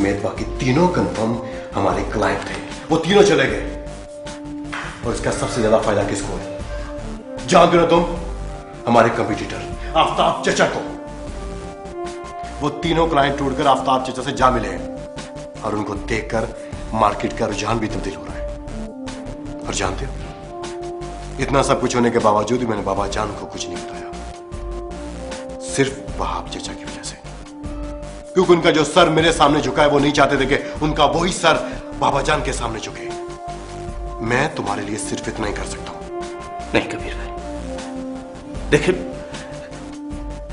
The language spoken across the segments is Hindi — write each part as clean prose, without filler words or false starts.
समेत बाकी तीनों कंफर्म हमारे क्लाइंट थे, वो तीनों चले गए। और इसका सबसे ज्यादा फायदा किसको है जानते हो ना तुम? हमारे कंपटीटर आफ्ताब चचा को। वो तीनों क्लाइंट टूटकर आफ्ताब चचा से जा मिले हैं और उनको देखकर मार्केट का रुझान भी तब्दील हो रहा है। और जानते हो, इतना सब कुछ होने के बावजूद भी मैंने बाबा जान को कुछ नहीं बताया, सिर्फ वहाब चचा की वजह से। क्योंकि उनका जो सर मेरे सामने झुका है, वो नहीं चाहते थे कि उनका वही सर बाबा जान के सामने झुके। मैं तुम्हारे लिए सिर्फ इतना ही कर सकता हूं। नहीं कबीर भाई, देखिए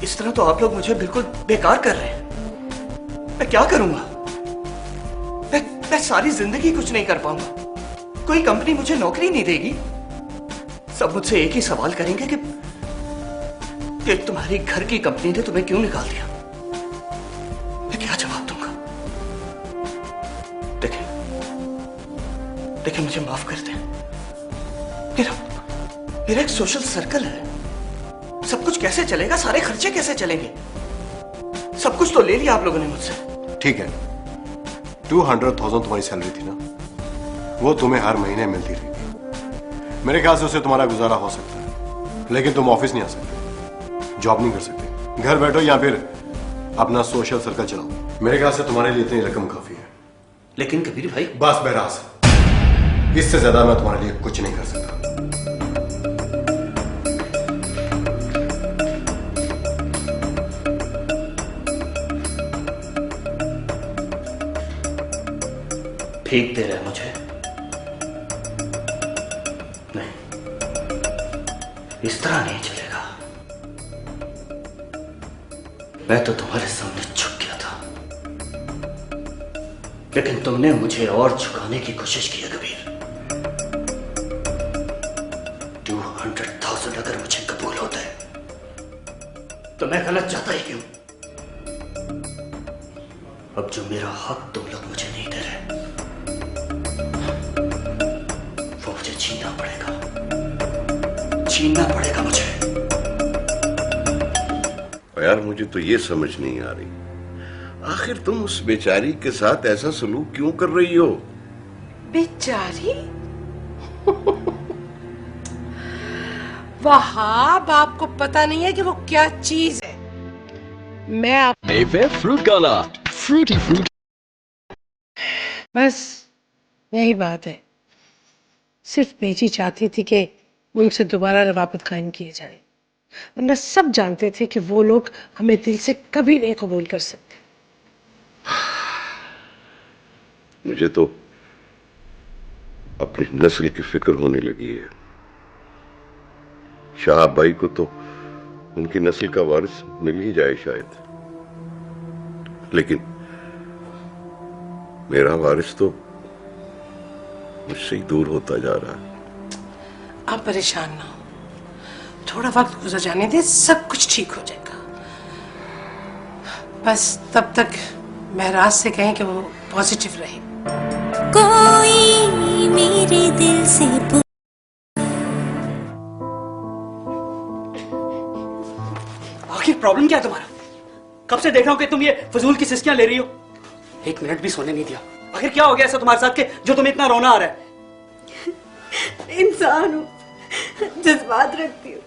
इस तरह तो आप लोग मुझे बिल्कुल बेकार कर रहे हैं। मैं क्या करूंगा? मैं सारी जिंदगी कुछ नहीं कर पाऊंगा। कोई कंपनी मुझे नौकरी नहीं देगी। सब मुझसे एक ही सवाल करेंगे कि तुम्हारी घर की कंपनी ने तुम्हें क्यों निकाल दिया। मैं क्या जवाब दूंगा? देखिए मुझे माफ कर दें। मेरा एक सोशल सर्कल है। सब कुछ कैसे चलेगा? सारे खर्चे कैसे चलेंगे? सब कुछ तो ले लिया आप लोगों ने मुझसे। ठीक है, 200,000 तुम्हारी सैलरी थी ना, वो तुम्हें हर महीने मिलती रहेगी। मेरे ख्याल से उससे तुम्हारा गुजारा हो सकता है, लेकिन तुम ऑफिस नहीं आ सकते, जॉब नहीं कर सकते, घर बैठो या फिर अपना सोशल सर्कल चलाओ। मेरे ख्याल से तुम्हारे लिए इतनी रकम काफी है। लेकिन कबीर भाई, बस बहराज, इससे ज्यादा मैं तुम्हारे लिए कुछ नहीं कर सकता। फेंक दे रहा है मुझे? नहीं, इस तरह नहीं चलेगा। मैं तो तुम्हारे सामने झुक गया था, लेकिन तुमने मुझे और झुकाने की कोशिश की है कबीर। 200,000 अगर मुझे कबूल होता है तो मैं गलत चाहता ही क्यों? अब जो मेरा हक तुम लोग मुझे नहीं दे रहे, वो मुझे छीनना पड़ेगा मुझे। यार मुझे तो ये समझ नहीं आ रही, आखिर तुम उस बेचारी के साथ ऐसा सलूक क्यों कर रही हो? बेचारी? वहाब, आपको पता नहीं है कि वो क्या चीज है। मैं आप फ्रूट काला, फ्रूटी फ्रूट। बस यही बात है। सिर्फ बेची चाहती थी कि उनसे दोबारा रवाबत कायम किए जाए, वरना सब जानते थे कि वो लोग हमें दिल से कभी नहीं कबूल कर सकते। मुझे तो अपनी नस्ल की फिक्र होने लगी है। शाह भाई को तो उनकी नस्ल का वारिस मिल ही जाए शायद, लेकिन मेरा वारिस तो मुझसे ही दूर होता जा रहा है। आप परेशान ना हो, थोड़ा वक्त गुजर जाने दे, सब कुछ ठीक हो जाएगा। बस तब तक महराज से कहें कि वो पॉजिटिव रहे। कोई मेरे दिल से आखिर प्रॉब्लम क्या है तुम्हारा? कब से देख रहा हूं कि तुम ये फजूल की सिस्कियां ले रही हो। एक मिनट भी सोने नहीं दिया। आखिर क्या हो गया ऐसा तुम्हारे साथ के जो तुम्हें इतना रोना आ रहा है? इंसान हूँ, जज्बात रखती हूँ।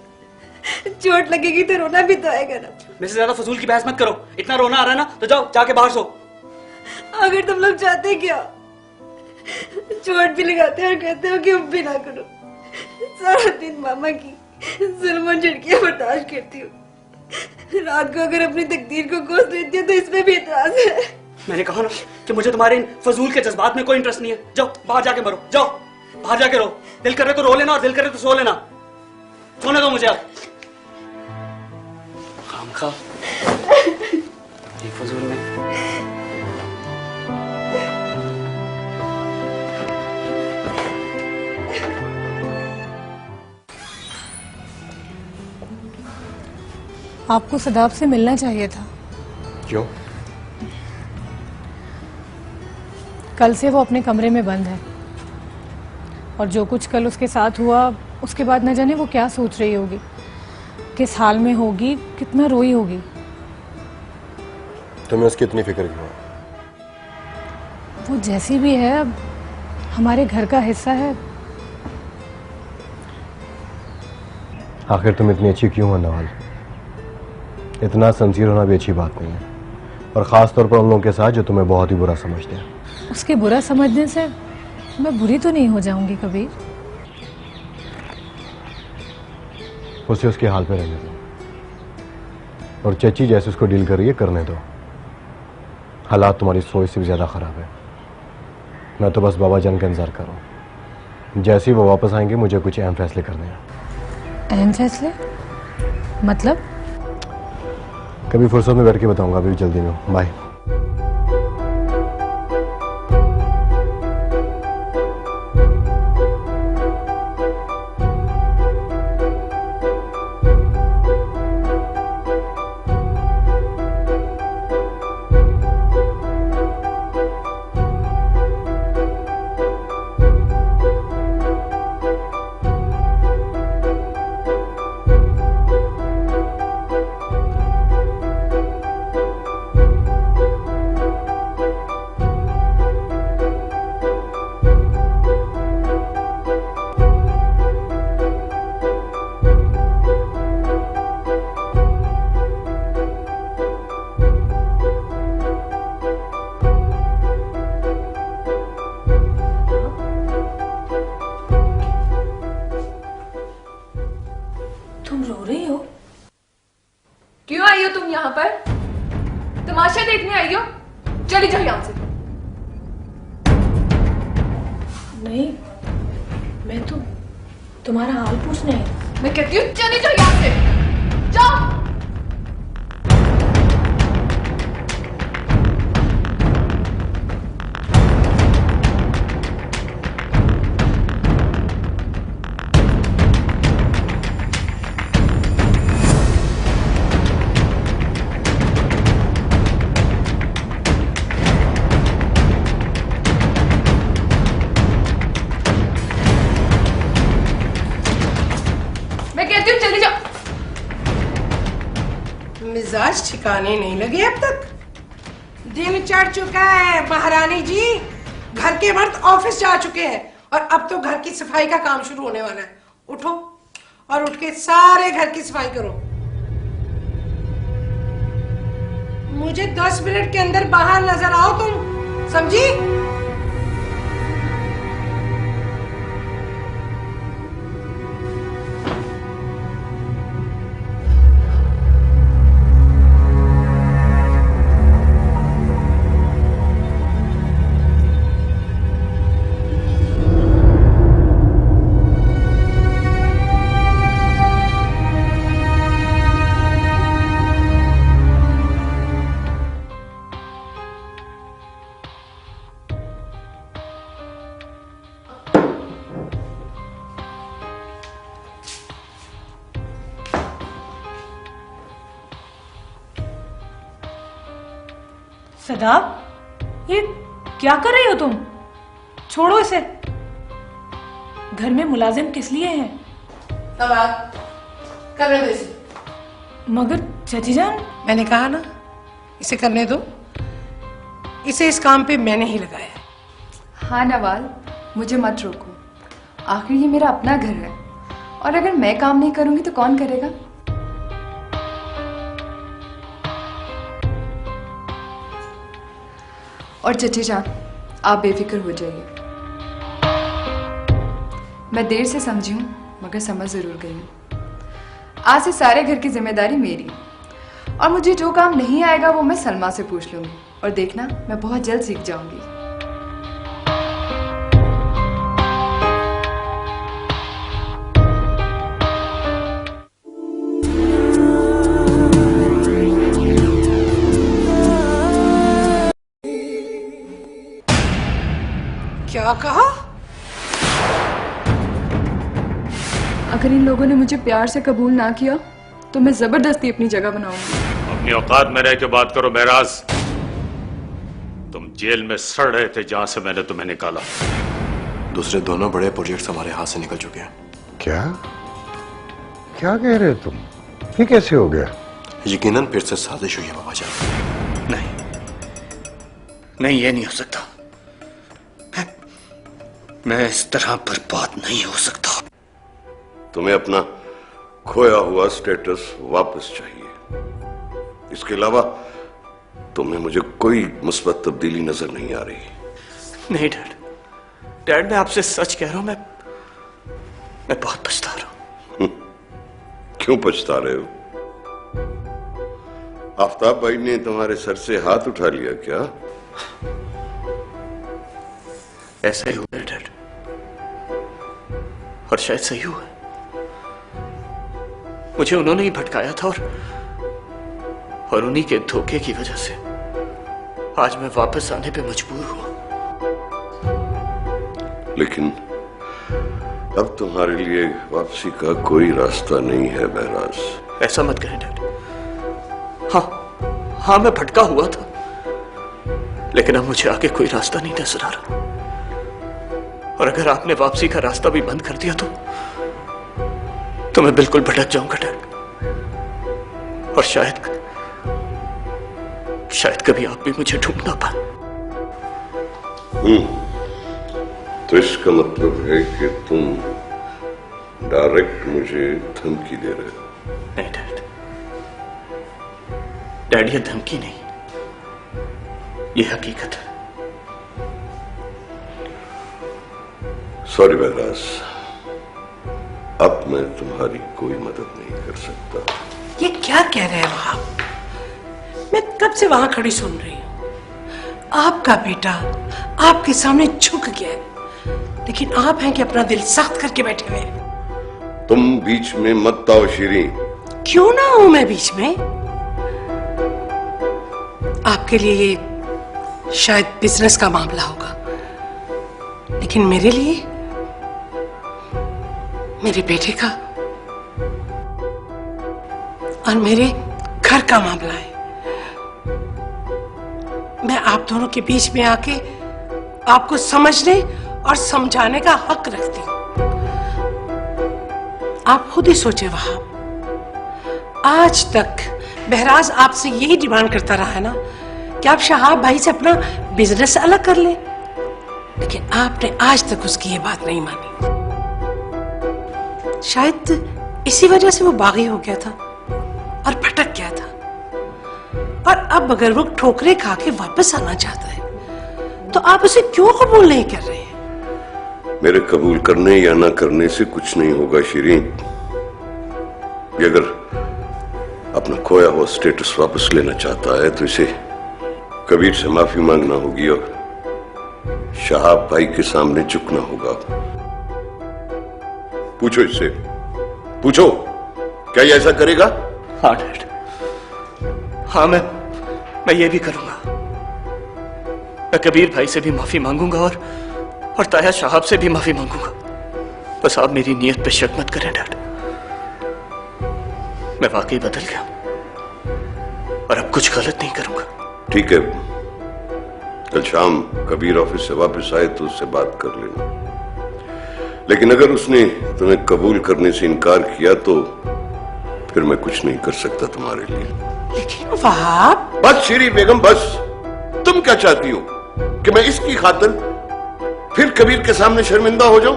चोट लगेगी तो रोना भी तो आएगा ना। मेरे से ज्यादा फजूल की बहस मत करो। इतना रोना आ रहा है ना तो जाओ जाके बाहर सो। अगर तुम लोग चाहते क्या, चोट भी लगाते और कहते हो कि अब भी ना करो। सारा दिन मामा की जुल्म झटकियां बर्दाश्त करती हूँ। रात को अगर अपनी तकदीर को कोस लेती हूँ तो इसमें भी एतराज है। मैंने कहा ना कि मुझे तुम्हारे इन फजूल के जज्बात में कोई इंटरेस्ट नहीं है। जाओ बाहर जाके मरो, जाओ बाहर जाके रो। दिल करे तो रो लेना और दिल करे तो सो लेना। सोने दो मुझे अब। खामखा ये फजूल में। आपको सदाब से मिलना चाहिए था। क्यों? कल से वो अपने कमरे में बंद है और जो कुछ कल उसके साथ हुआ उसके बाद न जाने वो क्या सोच रही होगी, किस हाल में होगी, कितना रोई होगी। तुम्हें उसकी इतनी फिक्र क्यों? वो जैसी भी है अब हमारे घर का हिस्सा है। आखिर तुम इतनी अच्छी क्यों हो नवाल? इतना सिंसियर होना भी अच्छी बात नहीं है, और खास तौर पर उन लोगों के साथ जो तुम्हें बहुत ही बुरा समझते हैं। उसके बुरा समझने से मैं बुरी तो नहीं हो जाऊंगी कबीर। उसे उसके हाल पे रहने दो, और चची जैसे उसको डील कर रही है करने दो। हालात तुम्हारी सोच से भी ज्यादा खराब है। मैं तो बस बाबा जान का इंतजार कर रहा हूँ। जैसे ही वो वापस आएंगे मुझे कुछ अहम फैसले करने हैं। अहम फैसले मतलब? कभी फुर्सत में बैठ के बताऊंगा, अभी जल्दी में हूँ। बाय। तुम रो रही हो? क्यों आई हो तुम यहाँ पर? तमाशा देखने आई हो? चली जाओ यहाँ से। नहीं, मैं तो तुम्हारा हाल पूछने आई। मैं कहती हूँ चली जाओ यहाँ से। जाओ। मिजाज ठिकाने नहीं लगे अब तक। दिन चढ़ चुका है महारानी जी, घर के मर्द ऑफिस जा चुके हैं और अब तो घर की सफाई का काम शुरू होने वाला है। उठो और उठ के सारे घर की सफाई करो। मुझे 10 मिनट के अंदर बाहर नजर आओ तुम, समझी? सदाब, ये क्या कर रही हो तुम? छोड़ो इसे। घर में मुलाजिम किस लिए हैं? करने दो इसे। मगर चाची जान, मैंने कहा ना इसे करने दो। इसे इस काम पे मैंने ही लगाया है। हाँ नवाल, मुझे मत रोको। आखिर ये मेरा अपना घर है, और अगर मैं काम नहीं करूंगी तो कौन करेगा? और चची जान, आप बेफिक्र हो जाइए। मैं देर से समझी हूँ, मगर समझ जरूर गई हूँ। आज से सारे घर की जिम्मेदारी मेरी, और मुझे जो काम नहीं आएगा वो मैं सलमा से पूछ लूंगी, और देखना मैं बहुत जल्द सीख जाऊंगी। क्या कहा? अगर इन लोगों ने मुझे प्यार से कबूल ना किया तो मैं जबरदस्ती अपनी जगह बनाऊंगी। अपनी औकात में रह के बात करो महराज। तुम जेल में सड़ रहे थे जहां से मैंने तुम्हें निकाला। दूसरे दोनों बड़े प्रोजेक्ट्स हमारे हाथ से निकल चुके हैं। क्या क्या कह रहे हो तुम? ये कैसे हो गया? यकीनन फिर से साजिश हुई है बाबा जान। नहीं नहीं, ये नहीं हो सकता। मैं इस तरह बर्बाद नहीं हो सकता। तुम्हें अपना खोया हुआ स्टेटस वापस चाहिए। इसके अलावा तुम्हें मुझे कोई मुस्बत तब्दीली नजर नहीं आ रही। नहीं डैड, डैड मैं आपसे सच कह रहा हूं, मैं बहुत पछता रहा हूं। क्यों पछता रहे हो? आफ्ताब भाई ने तुम्हारे सर से हाथ उठा लिया क्या? ऐसा ही हुआ डैड, और शायद सही हुआ। मुझे उन्होंने ही भटकाया था और उन्हीं के धोखे की वजह से आज मैं वापस आने पे मजबूर हुआ। लेकिन अब तुम्हारे लिए वापसी का कोई रास्ता नहीं है बहराज। ऐसा मत कहें डैड। हाँ मैं भटका हुआ था, लेकिन अब मुझे आगे कोई रास्ता नहीं नजर आ रहा। और अगर आपने वापसी का रास्ता भी बंद कर दिया तो मैं बिल्कुल भटक जाऊंगा डैड। और शायद कभी आप भी मुझे ढूंढ ना पाए। तो इसका मतलब है कि तुम डायरेक्ट मुझे धमकी दे रहे हो? नहीं डैड, ये धमकी नहीं, ये हकीकत है। सॉरी बहराज, अब मैं तुम्हारी कोई मदद नहीं कर सकता। ये क्या कह रहे हैं वहां? मैं कब से वहां खड़ी सुन रही हूं। आपका बेटा आपके सामने झुक गया है, लेकिन आप हैं कि अपना दिल सख्त करके बैठे हुए हैं। तुम बीच में मत आओ शीरीन। क्यों ना हूं मैं बीच में? आपके लिए ये शायद बिजनेस का मामला होगा, लेकिन मेरे लिए, मेरे बेटे का और मेरे घर का मामला है। मैं आप दोनों के बीच में आके आपको समझने और समझाने का हक रखती हूं। आप खुद ही सोचे वहां, आज तक बहराज आपसे यही डिमांड करता रहा है ना कि आप शहाब भाई से अपना बिजनेस अलग कर लें, लेकिन आपने आज तक उसकी ये बात नहीं मानी। शायद इसी वजह से वो बागी हो गया था और भटक गया था। और अब अगर वो ठोकरे खा के वापस आना चाहता है तो आप उसे क्यों कबूल नहीं कर रहे हैं? मेरे कबूल करने या ना करने से कुछ नहीं होगा शीरीन। ये अगर अपना खोया हुआ स्टेटस वापस लेना चाहता है तो इसे कबीर से माफी मांगना होगी और शहाब भाई के सामने झुकना होगा। पूछो इससे, पूछो क्या ये ऐसा करेगा? हाँ डैड, हाँ मैं ये भी करूंगा। मैं कबीर भाई से भी माफी मांगूंगा और ताया शहाब से भी माफी मांगूंगा। बस आप मेरी नीयत पे शक मत करें डैड, मैं वाकई बदल गया और अब कुछ गलत नहीं करूंगा। ठीक है, कल शाम कबीर ऑफिस से वापस आए तो उससे बात कर लेना। लेकिन अगर उसने तुम्हें कबूल करने से इनकार किया तो फिर मैं कुछ नहीं कर सकता तुम्हारे लिए। लेकिन वहाब। बस शीरी बेगम बस। तुम क्या चाहती हो कि मैं इसकी खातिर फिर कबीर के सामने शर्मिंदा हो जाऊं?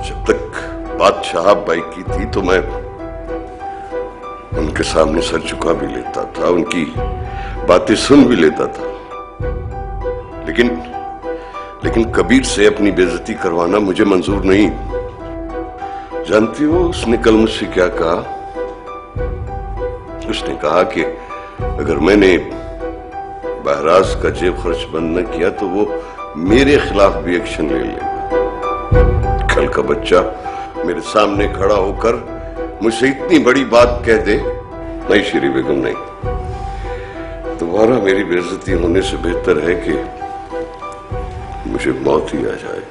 जब तक बात शहाब भाई की थी तो मैं उनके सामने सर झुका भी लेता था, उनकी बातें सुन भी लेता था। लेकिन कबीर से अपनी बेइज्जती करवाना मुझे मंजूर नहीं। जानती हो उसने कल मुझसे क्या कहा? उसने कहा कि अगर मैंने बहराज का जेब खर्च बंद न किया तो वो मेरे खिलाफ भी एक्शन ले लेगा। कल का बच्चा मेरे सामने खड़ा होकर मुझसे इतनी बड़ी बात कह दे, नहीं शीरी बेगम नहीं, तुम्हारा मेरी बेइज्जती होने से बेहतर है कि मुझे मौत ही आ जाए।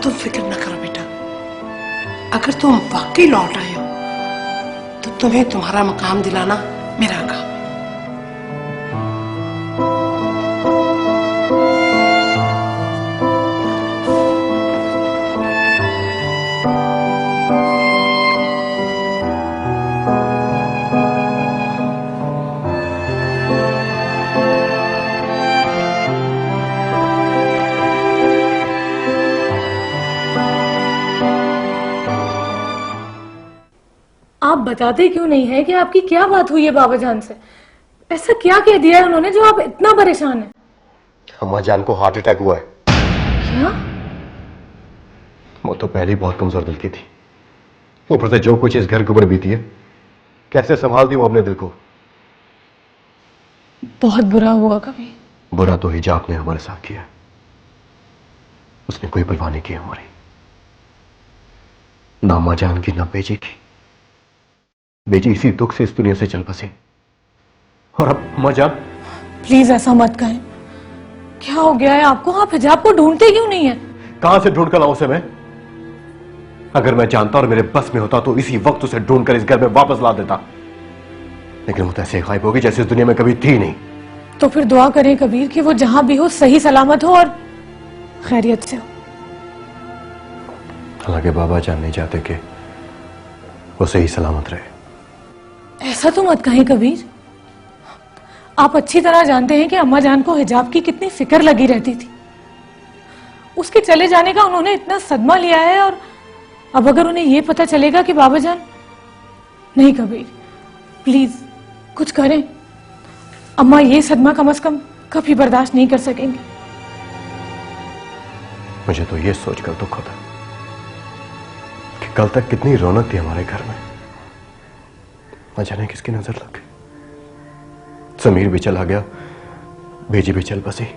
तुम फिक्र न करो बेटा, अगर तुम वाकई लौट आए हो तो तुम्हें तुम्हारा मकाम दिलाना मेरा काम है। आप बताते क्यों नहीं है कि आपकी क्या बात हुई है बाबा जान से? ऐसा क्या कह दिया है उन्होंने जो आप इतना परेशान हैं? अम्मा जान को हार्ट अटैक हुआ है। क्या? वो तो पहले ही बहुत कमजोर दिल की थी, ऊपर से जो कुछ इस घर के ऊपर बीती है, कैसे संभालती हूँ अपने दिल को। बहुत बुरा हुआ कभी? बुरा तो हिजाब ने हमारे साथ किया, उसने कोई परवाह नहीं की हमारी, ना अम्मा जान की ना बेजी की। बेजी इसी दुख से इस दुनिया से चल बसे, और अब अम्मा जान। प्लीज ऐसा मत करें। क्या हो गया है आपको? आप हिजाब को ढूंढते क्यों नहीं है? कहां से ढूंढ कर लाऊं उसे मैं? अगर मैं जानता और मेरे बस में होता तो इसी वक्त उसे ढूंढकर इस घर में वापस ला देता, लेकिन वो तो ऐसे गायब होगी जैसे इस दुनिया में कभी थी नहीं। तो फिर दुआ करें कबीर कि वो जहां भी हो सही सलामत हो और खैरियत से हो। हालांकि बाबा जान नहीं चाहते कि वो सही सलामत रहे। ऐसा तो मत कहें कबीर। आप अच्छी तरह जानते हैं कि अम्मा जान को हिजाब की कितनी फिक्र लगी रहती थी। उसके चले जाने का उन्होंने इतना सदमा लिया है, और अब अगर उन्हें यह पता चलेगा कि बाबा जान। नहीं कबीर, प्लीज कुछ करें। अम्मा ये सदमा कम से कम कभी बर्दाश्त नहीं कर सकेंगे। मुझे तो ये सोचकर दुख होता कि कल तक कितनी रौनक थी हमारे घर में, न जाने किसकी नजर लग गई। समीर भी चला गया, बेजी भी चल बसी,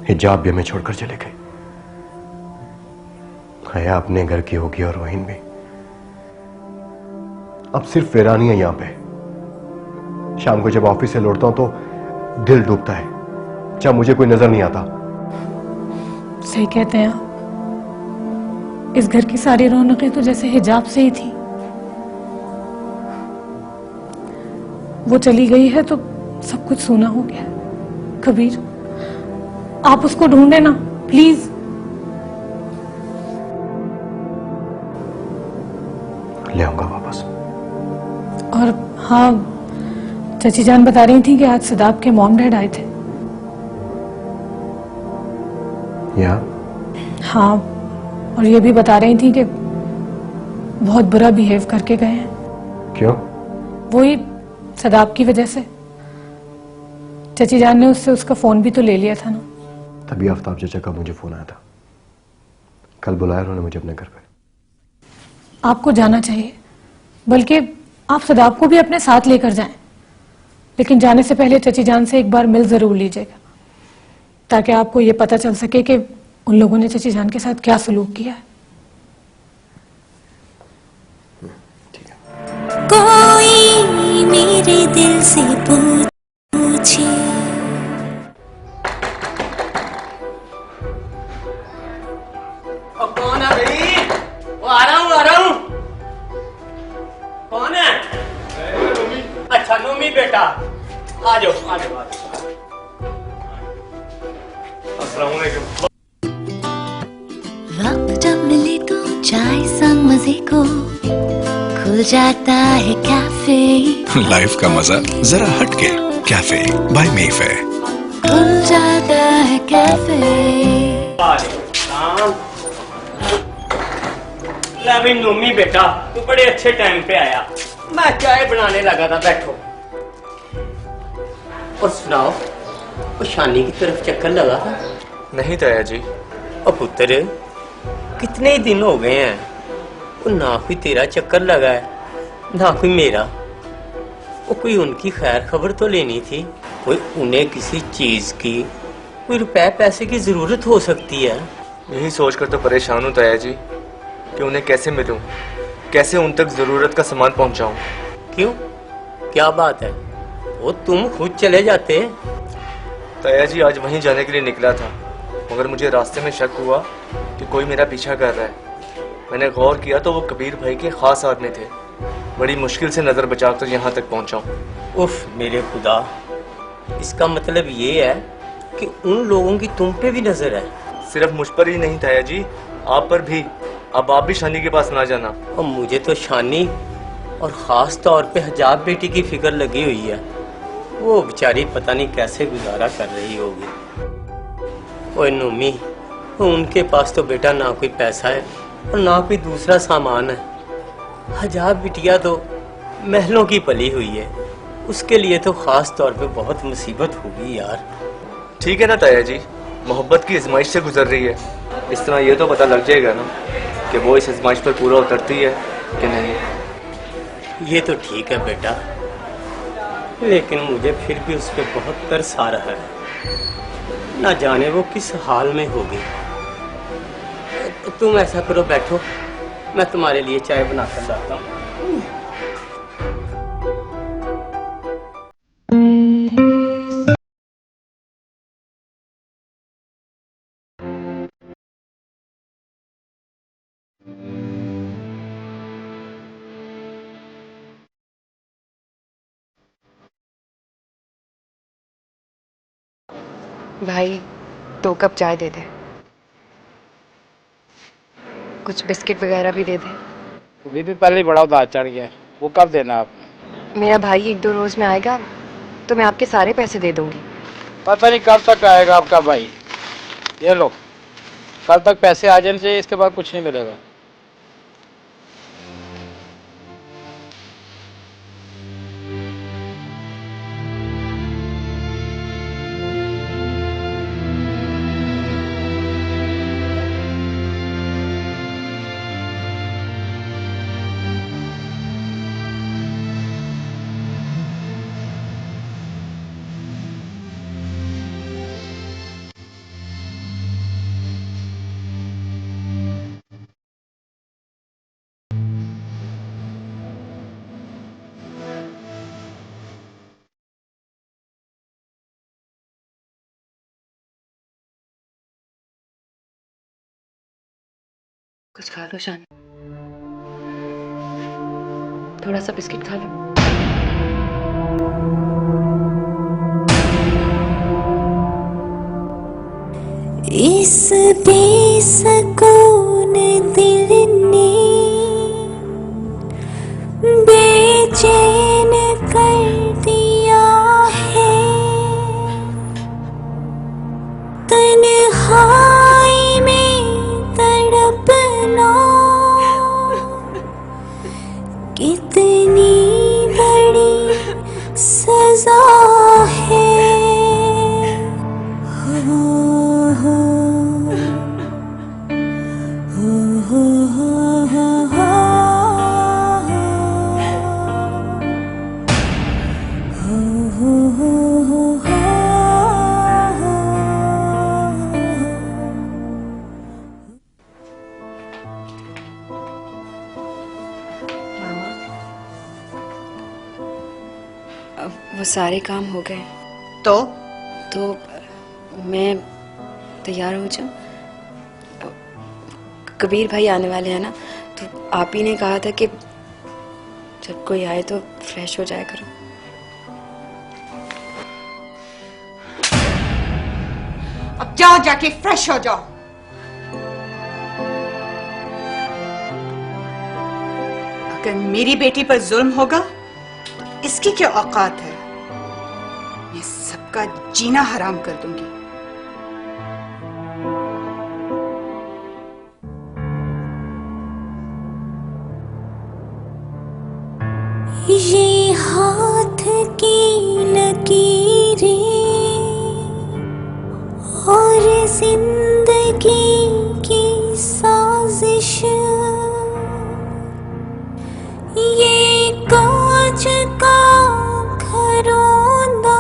हिजाब भी हमें छोड़कर चले गई। हया अपने घर की होगी और रोहिन भी। अब सिर्फ वीरानी है यहां पे। शाम को जब ऑफिस से लौटता हूं तो दिल डूबता है जब मुझे कोई नजर नहीं आता। सही कहते हैं आप। इस घर की सारी रौनकें तो जैसे हिजाब से ही थी। वो चली गई है तो सब कुछ सूना हो गया। कबीर, आप उसको ढूंढे ना प्लीज। ले आऊंगा वापस। और हाँ, चाची जान बता रही थी कि आज सदाब के मॉम डैड आए थे। या? हाँ, और ये भी बता रही थी कि बहुत बुरा बिहेव करके गए हैं। क्यों? वही सदाब की वजह से। चाची जान ने उससे उसका फोन भी तो ले लिया था ना। तभी आफ्ताब चाचा का मुझे फोन आया था। कल बुलाया उन्होंने मुझे अपने घर पे। आपको जाना चाहिए, बल्कि आप सदाब को भी अपने साथ लेकर जाएं। लेकिन जाने से पहले चाची जान से एक बार मिल जरूर लीजिएगा, ताकि आपको ये पता चल सके कि उन लोगों ने चाची जान के साथ क्या सलूक किया है। कोई मेरे दिल से पूछे। कौन है भाई? वो आ रहा हूँ। कौन है? अच्छा नोमी बेटा, आ जाओ। अस्सलाम वालेकुम। वक्त जब मिले तो चाय संग मजे को खुल जाता है कैफे। लाइफ का मजा जरा हटके, कैफे बाय मेफेयर। खुल जाता है कैफे। भी नोमी बेटा, तू बड़े अच्छे टाइम पे आया। मैं चाय बनाने लगा था, बैठो। और सुनाओ, वो शानी की तरफ चक्कर लगा था? नहीं ताया जी। और पुत्र, कितने दिन हो गए हैं, वो ना कोई तेरा चक्कर लगा है ना कोई मेरा। वो कोई उनकी खैर खबर तो लेनी थी। कोई उन्हें किसी चीज की, कोई रुपए पैसे की जरूरत हो सकती है। यही सोचकर तो परेशान हूँ ताया जी कि उन्हें कैसे मिलूं, कैसे उन तक जरूरत का सामान पहुंचाऊं। क्यों, क्या बात है? वो तुम खुद चले जाते। ताया जी आज वहीं जाने के लिए निकला था, मगर मुझे रास्ते में शक हुआ कि कोई मेरा पीछा कर रहा है। मैंने गौर किया तो वो कबीर भाई के खास आदमी थे। बड़ी मुश्किल से नजर बचाकर यहाँ तक पहुँचा। उफ मेरे खुदा, इसका मतलब ये है कि उन लोगों की तुम पे भी नजर है। सिर्फ मुझ पर ही नहीं ताया जी, आप पर भी। अब आप भी शानी के पास ना जाना। और मुझे तो शानी और ख़ास तौर पे हिजाब बेटी की फिक्र लगी हुई है। वो बेचारी पता नहीं कैसे गुजारा कर रही होगी। ओए नूमी, उनके पास तो बेटा ना कोई पैसा है और ना कोई दूसरा सामान है। हिजाब बिटिया तो महलों की पली हुई है, उसके लिए तो खास तौर पे बहुत मुसीबत होगी यार। ठीक है ना ताया जी, मोहब्बत की आजमाइश से गुजर रही है, इस तरह ये तो पता लग जाएगा ना कि वो इस आजमाइश पर पूरा उतरती है कि नहीं। ये तो ठीक है बेटा, लेकिन मुझे फिर भी उस पर बहुत तरस आ रहा है, ना जाने वो किस हाल में होगी। तुम ऐसा करो, बैठो, मैं तुम्हारे लिए चाय बना कर लाता हूँ। भाई 2 कप चाय दे दे, कुछ बिस्किट वगैरह भी दे दे। बीबी पहले ही बड़ा उदास चढ़ गया है, वो कब देना आप? मेरा भाई 1-2 रोज में आएगा तो मैं आपके सारे पैसे दे दूंगी। पता नहीं कब तक आएगा आपका भाई। ये लो, कल तक पैसे आ जाने चाहिए, इसके बाद कुछ नहीं मिलेगा। कुछ खा लो शान, थोड़ा सा बिस्किट खा लो। इस बेसकून दिल ने बेचैन कर दिया है, तन्हाई में तड़पना कितनी बड़ी सजा है। वो सारे काम हो गए तो मैं तैयार हो जाऊं। कबीर भाई आने वाले हैं ना, तो आप ही ने कहा था कि जब कोई आए तो फ्रेश हो जाया करो। अब जाओ, जाके फ्रेश हो जाओ। अगर मेरी बेटी पर जुल्म होगा, इसकी क्या औकात है? मैं सबका जीना हराम कर दूंगी। ये हाथ की लकीरें और जिंदगी की साजिश, ये कांच का घरौंदा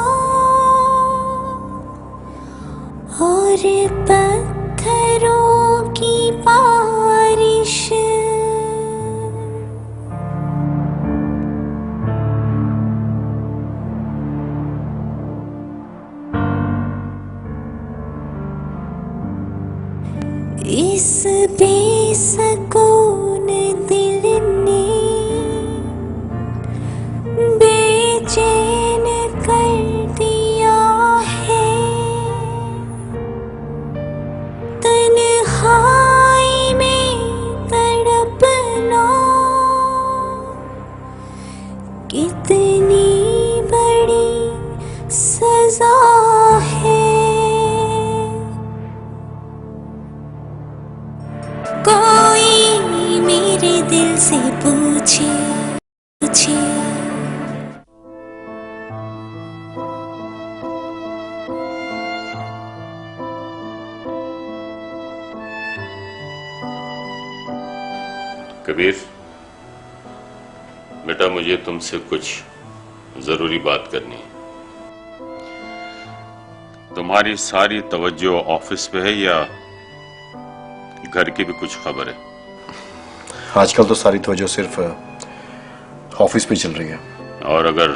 और पत्थरों की बारिश, इस बेसकून दिल ने बेचैन कर दिया है, तन्हाई में तड़पना कितनी बड़ी सजा है। कोई मेरे दिल से पूछ पूछे पूछे। कबीर बेटा, मुझे तुमसे कुछ जरूरी बात करनी है। तुम्हारी सारी तवज्जो ऑफिस पे है या घर की भी कुछ खबर है? आजकल तो सारी तवज्जो सिर्फ ऑफिस पे चल रही है। और अगर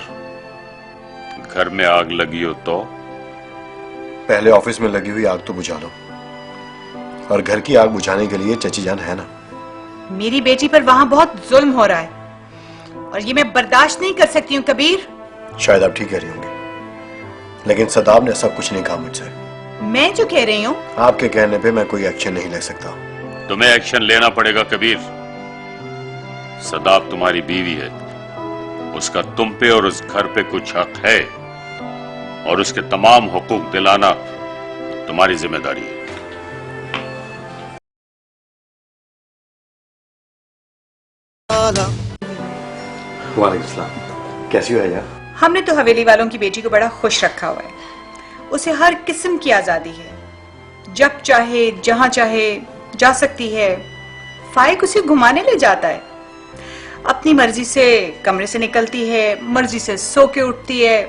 घर में आग लगी हो तो? पहले ऑफिस में लगी हुई आग तो बुझा लो, और घर की आग बुझाने के लिए चची जान है ना। मेरी बेटी पर वहां बहुत जुल्म हो रहा है और ये मैं बर्दाश्त नहीं कर सकती हूँ कबीर। शायद आप ठीक कह रही होंगी, लेकिन सदाब ने ऐसा कुछ नहीं कहा मुझसे। मैं जो कह रही हूँ, आपके कहने पे मैं कोई एक्शन नहीं ले सकता। तुम्हें एक्शन लेना पड़ेगा कबीर। सदाब तुम्हारी बीवी है, उसका तुम पे और उस घर पे कुछ हक है, और उसके तमाम हुकूक दिलाना तुम्हारी जिम्मेदारी है। वालेकुम सलाम, कैसी हो यार? हमने तो हवेली वालों की बेटी को बड़ा खुश रखा हुआ है। उसे हर किस्म की आजादी है, जब चाहे जहां चाहे जा सकती है। फाइक उसे घुमाने ले जाता है, अपनी मर्जी से कमरे से निकलती है, मर्जी से सो के उठती है।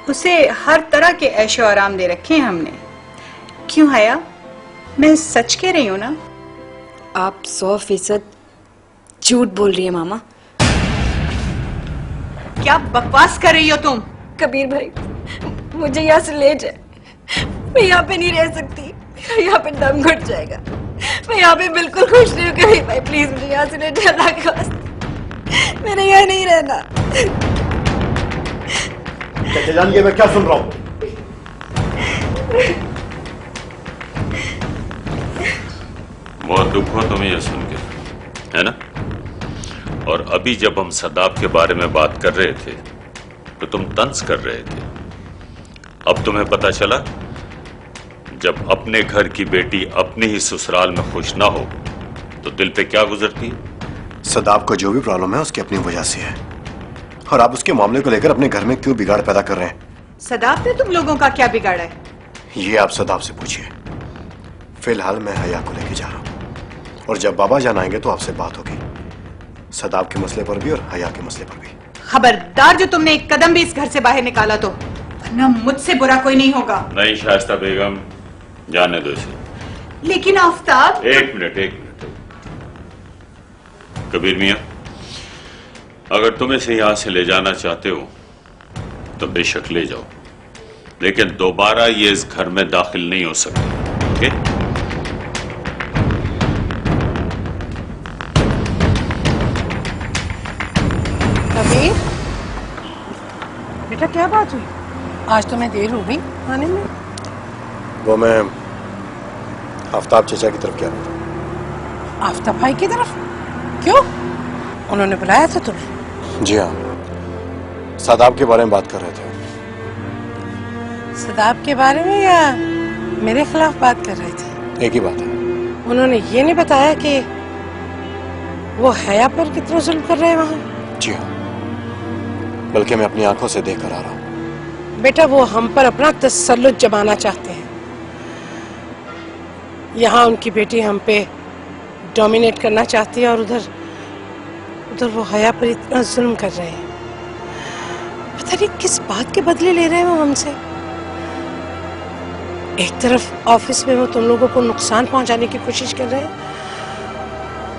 उसे हर तरह के ऐशो आराम दे रखे हैं हमने। क्यों हया, मैं सच कह रही हूँ ना? आप 100% झूठ बोल रही है मामा। क्या बकवास कर रही हो तुम? कबीर भाई, मुझे यहाँ से ले जाए, मैं यहाँ पे नहीं रह सकती, यहाँ पे दम घुट जाएगा। मैं यहाँ पे बिल्कुल खुश नहीं हूँ। कबीर भाई प्लीज मुझे यहाँ से ले जाए, अल्लाह के वास्ते, मैंने यहाँ नहीं रहना। चचे जान, ये मैं क्या सुन रहा हूँ? बहुत दुख हो तुम्हें यह सुन के, है ना? और अभी जब हम सदाब के बारे में बात कर रहे थे तो तुम तंज कर रहे थे। अब तुम्हें पता चला, जब अपने घर की बेटी अपने ही ससुराल में खुश ना हो तो दिल पे क्या गुजरती? सदाब को जो भी प्रॉब्लम है उसकी अपनी वजह से है, और आप उसके मामले को लेकर अपने घर में क्यों बिगाड़ पैदा कर रहे हैं? सदाब ने तुम लोगों का क्या बिगाड़ा है? ये आप सदाब से पूछिए। फिलहाल मैं हया को लेके जा रहा हूँ, और जब बाबा जान आएंगे तो आपसे बात होगी, सदाब के मसले पर भी और हया के मसले पर भी। खबरदार जो तुमने एक कदम भी इस घर से बाहर निकाला तो, वरना मुझसे बुरा कोई नहीं होगा। नहीं शाइस्ता बेगम, जाने दो इसे। लेकिन आफ्ताब, एक मिनट। कबीर मियां, अगर तुम इसे यहां से ले जाना चाहते हो तो बेशक ले जाओ, लेकिन दोबारा ये इस घर में दाखिल नहीं हो सकती। ओके? कबीर बेटा, क्या बात हुई? आज तो मैं देर हो गई आने में। वो मैं आफ्ताब चचा की तरफ गया था। आफ्ताब भाई की तरफ? क्यों? उन्होंने बुलाया था तुम्हें? जी हाँ, सदाब के बारे में बात कर रहे थे। सदाब के बारे में या मेरे खिलाफ बात कर रहे थे? एक ही बात है। उन्होंने ये नहीं बताया कि वो हया पर कितना जुल्म कर रहे हैं वहां? जी हाँ, बल्कि मैं अपनी आंखों से देख कर आ रहा हूँ। बेटा, वो हम पर अपना तसल्लुत जमाना चाहते हैं। यहाँ उनकी बेटी हम पे डोमिनेट करना चाहती है, और उधर वो हया पर इतना जुल्म कर रहे हैं। पता नहीं किस बात के बदले ले रहे हैं वो हमसे। एक तरफ ऑफिस में वो तुम लोगों को नुकसान पहुंचाने की कोशिश कर रहे हैं,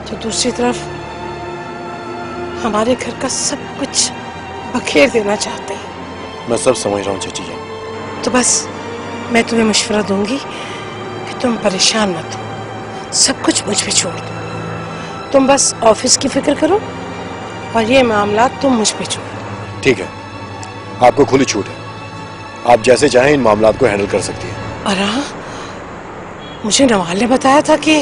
तो दूसरी तरफ हमारे घर का सब कुछ बखेर देना चाहते हैं। मैं सब समझ रहा हूँ चाची जी। तो बस मैं तुम्हें मशवरा दूंगी कि तुम परेशान मत हो, सब कुछ मुझ पे छोड़ दो। तुम बस ऑफिस की फिक्र करो और ये मामला तुम मुझ पे छोड़ो। ठीक है, आपको खुली छूट है, आप जैसे चाहें इन मामलात को हैंडल कर सकती हैं। अरे मुझे नवाल ने बताया था कि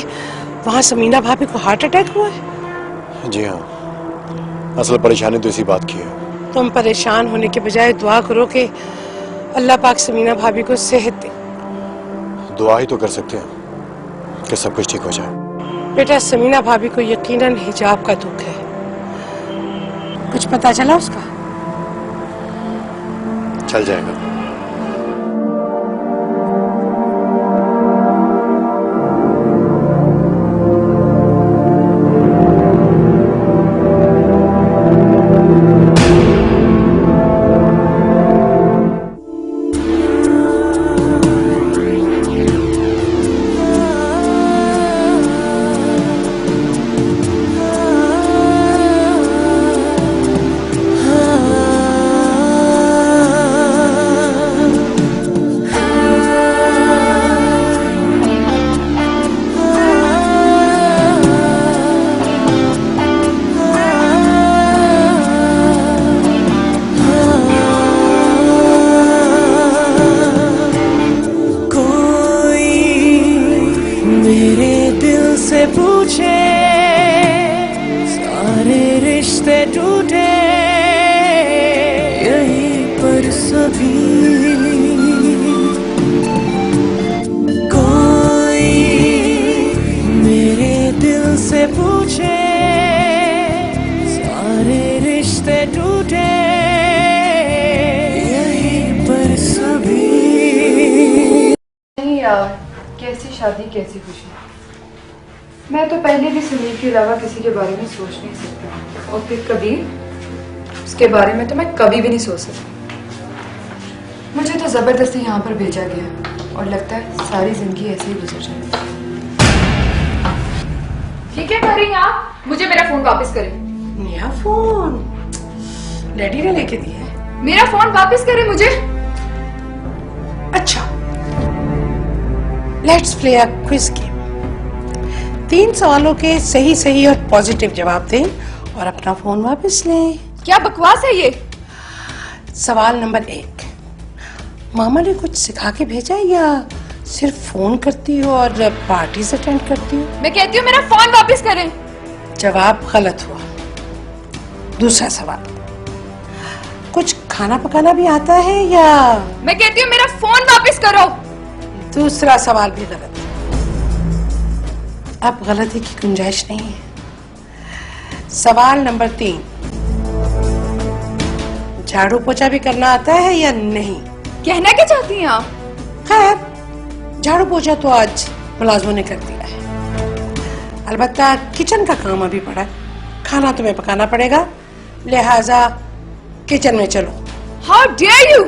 वहाँ समीना भाभी को हार्ट अटैक हुआ है। जी हाँ, असल परेशानी तो इसी बात की है। तुम परेशान होने के बजाय दुआ करो कि अल्लाह पाक समीना भाभी को सेहत दे। दुआ ही तो कर सकते हैं कि सब कुछ ठीक हो जाए। बेटा, समीना भाभी को यकीनन हिजाब का दुख है, कुछ पता चला उसका? चल जाएगा। कैसी शादी कैसी खुशी। मैं तो पहले भी समीर के अलावा किसी के बारे में सोच नहीं सकती, और फिर कबीर, उसके बारे में तो मैं कभी भी नहीं सोच सकती। मुझे तो जबरदस्ती यहाँ पर भेजा गया और लगता है सारी जिंदगी ऐसे ही गुजर जाए। ये क्या कर रही हैं आप? मुझे मेरा फोन वापस करें। नया फोन डैडी ने लेके दिया है। मेरा फोन वापस करें मुझे। अच्छा, let's play a quiz game. 3 सवालों के सही सही और पॉजिटिव जवाब दें और अपना फोन वापस लें। क्या बकवास है ये? सवाल नंबर 1, मामा ने कुछ सिखा के भेजा है या सिर्फ फोन करती हो और पार्टीज अटेंड करती हो? मैं कहती हूँ मेरा फोन वापस करें। जवाब गलत हुआ। दूसरा सवाल, कुछ खाना पकाना भी आता है या? मैं कहती हूँ मेरा फोन वापस करो। दूसरा सवाल भी गलत। अब गलती की गुंजाइश नहीं है। सवाल नंबर 3, झाड़ू पोछा भी करना आता है या नहीं? कहना क्या चाहती हैं आप? खैर, झाड़ू पोछा तो आज मुलाजमों ने कर दिया है। अलबत्ता किचन का काम अभी पड़ा है। खाना तुम्हें पकाना पड़ेगा, लिहाजा किचन में चलो। How dare you!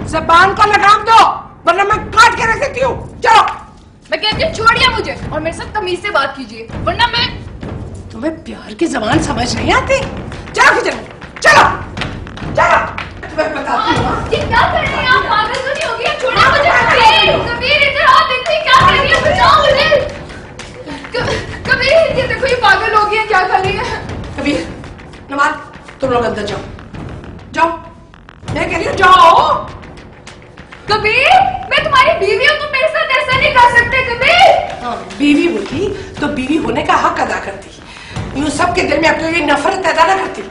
ज़बान को लगाम दो वरना मैं काट के रख देती हूँ। चलो। मैं कहती हूँ छोड़िए मुझे और मेरे साथ तमीज से बात कीजिए, वरना मैं। तुम्हें प्यार की ज़बान समझ नहीं आती? चलो किचन में, चलो चलो। तुम्हें बताती हूँ। ये क्या कर रही हैं आप? पागल तो नहीं हो गई? छोड़िए मुझे। कबीर, कबीर इधर आओ, देखिए क्या कर रही है, बचाओ मुझे। कबीर, ये देखो ये पागल हो गई है, क्या कर रही है? कबीर, नमाज, तुम लोग अंदर जाओ, जाओ। मैं कह रही हूँ जाओ। कबीर, मैं तुम्हारी बीवी हूँ, तुम मेरे साथ ऐसा नहीं कर सकते। कबीर, हाँ, बीवी होती तो बीवी होने का हक अदा करती, यूँ सबके दिल में अपने लिए नफरत पैदा न करती।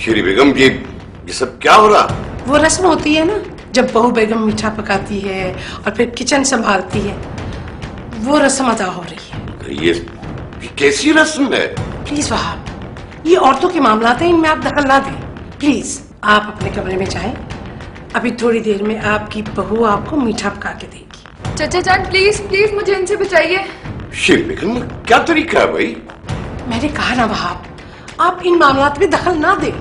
शेरी बेगम, ये सब क्या हो रहा? वो रस्म होती है ना, जब बहू बेगम मीठा पकाती है और फिर किचन संभालती है, वो रस्म अदा हो रही है। ये कैसी रस्म है? प्लीज वहाब, ये औरतों के मामलात हैं, इनमें आप दखल ना दें। प्लीज आप अपने कमरे में जाएं। अभी थोड़ी देर में आपकी बहू आपको मीठा पका के देगी। चाचा जान प्लीज प्लीज मुझे इनसे बचाइए। शेरी बेगम, क्या तरीका है भाई? मैंने कहा ना वहाब, आप इन मामलात में दखल ना दें।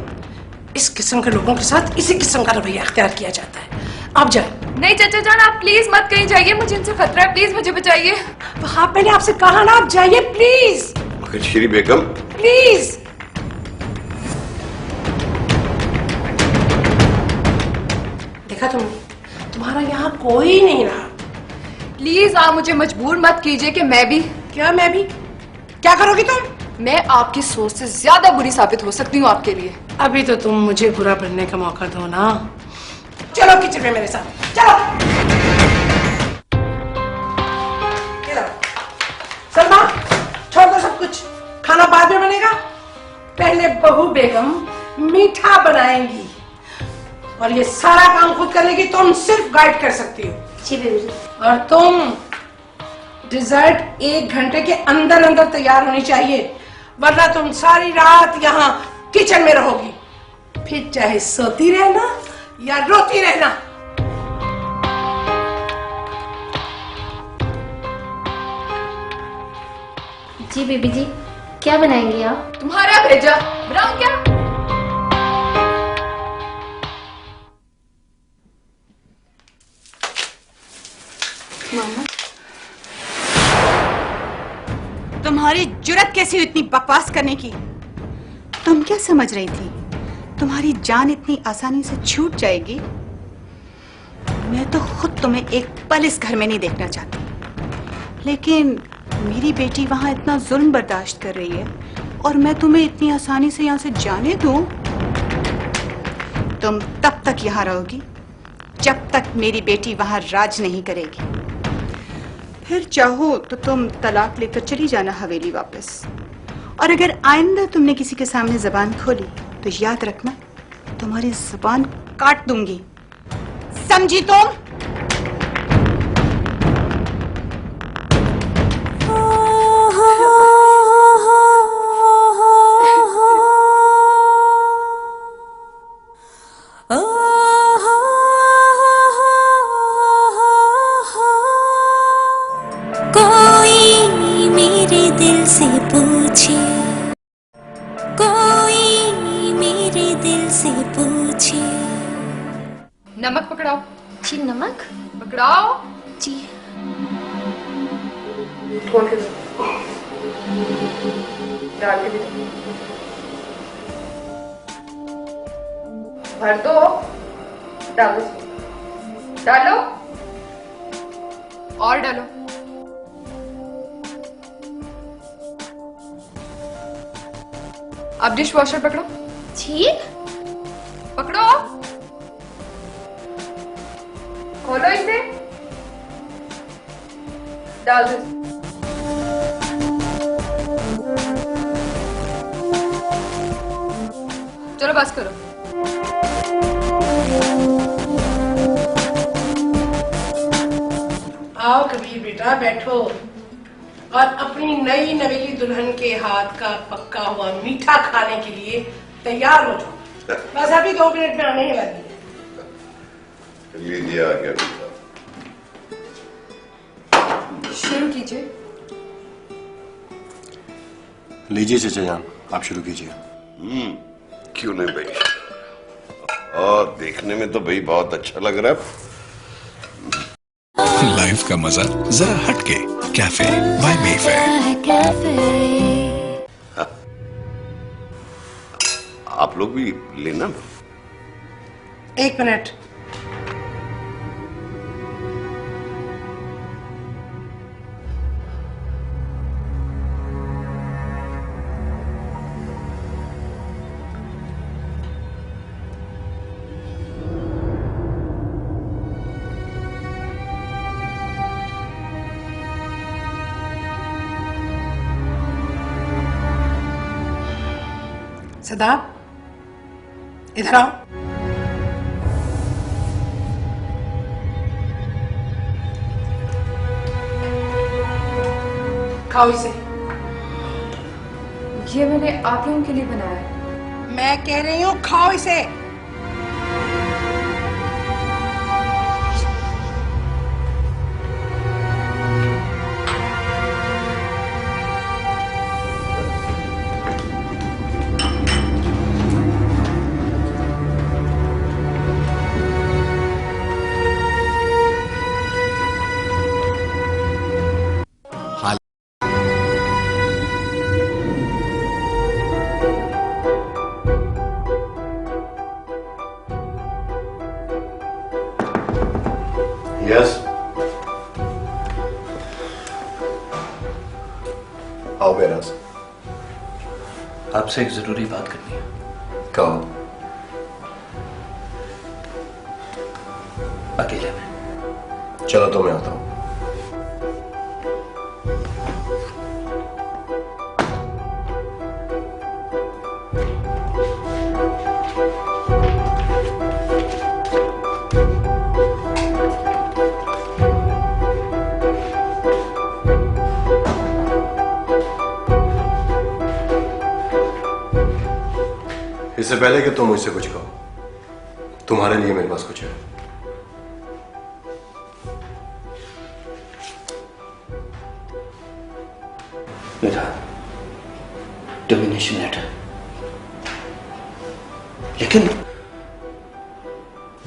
इस किस्म के लोगों के साथ इसी किस्म का रवैया अख्तियार किया जाता है। आप जाए। नहीं चाचा जान, आप प्लीज मत कहीं जाइए, मुझे इनसे खतरा है, प्लीज मुझे बचाइए। वहाब, मैंने आपसे कहा ना, आप जाइए प्लीज। मगर शेरी बेगम, प्लीज। देखा तुमने, तुम्हारा यहाँ कोई नहीं रहा। प्लीज आप मुझे मजबूर मत कीजिए कि मैं भी। क्या मैं भी? क्या करोगी तुम? मैं आपकी सोच से ज्यादा बुरी साबित हो सकती हूँ आपके लिए। अभी तो तुम मुझे बुरा बनने का मौका दो ना। चलो किचन में मेरे साथ, चलो। सलमा, छोड़ दो सब कुछ, खाना बाद में बनेगा। पहले बहू बेगम मीठा बनाएंगी और ये सारा काम खुद करेगी, तुम सिर्फ गाइड कर सकती हो। जी बेबी। और तुम डिजर्ट 1 घंटे के अंदर अंदर तैयार होनी चाहिए, वरना तुम सारी रात यहाँ किचन में रहोगी। फिर चाहे सोती रहना या रोती रहना। जी बेबी जी, क्या बनाएंगी आप? तुम्हारा भेजा बनाऊं क्या? मामा, तुम्हारी जुर्रत कैसी हुई इतनी बकवास करने की? तुम क्या समझ रही थी तुम्हारी जान इतनी आसानी से छूट जाएगी? मैं तो खुद तुम्हें एक पल इस घर में नहीं देखना चाहती, लेकिन मेरी बेटी वहां इतना जुल्म बर्दाश्त कर रही है और मैं तुम्हें इतनी आसानी से यहाँ से जाने दूं? तुम तब तक यहाँ रहोगी जब तक मेरी बेटी वहां राज नहीं करेगी। फिर चाहो तो तुम तलाक लेकर चली जाना हवेली वापस, और अगर आइंदा तुमने किसी के सामने जबान खोली तो याद रखना तुम्हारी जुबान काट दूंगी, समझी तुम? कोई मेरे दिल से पूछे, कोई मेरे दिल से पूछे। नमक पकड़ाओ। जी नमक पकड़ाओ। जी। खोल के दो, डाल के दो, भर दो, डालो, डालो और डालो। अब डिश वॉशर पकड़ो। जी। पकड़ो, खोलो इसे, डाल दो। चलो बस करो। आओ कबीर बेटा, बैठो और अपनी नई नवेली दुल्हन के हाथ का पक्का हुआ मीठा खाने के लिए तैयार हो जाओ। बस अभी 2 मिनट में आने ही लगी है। लीजिए आ गया बेटा। शुरू कीजिए। लीजिए चचा जान, आप शुरू कीजिए। क्यों नहीं भाई, और देखने में तो भाई बहुत अच्छा लग रहा है। लाइफ का मजा जरा हटके, कैफे बाय मेफेयर। आप लोग भी लेना। 1 मिनट। सदा, इधर आओ। खाओ इसे। ये मैंने आप लोगों के लिए बनाया है। मैं कह रही हूँ खाओ इसे। यस, आओ बेराज। आपसे एक जरूरी बात करनी है। कहो। अकेले में। चलो तो मैं आता हूं। इससे पहले कि तुम मुझसे कुछ कहो, तुम्हारे लिए मेरे पास कुछ है। मेरा डोमिनेशन लेटर। लेकिन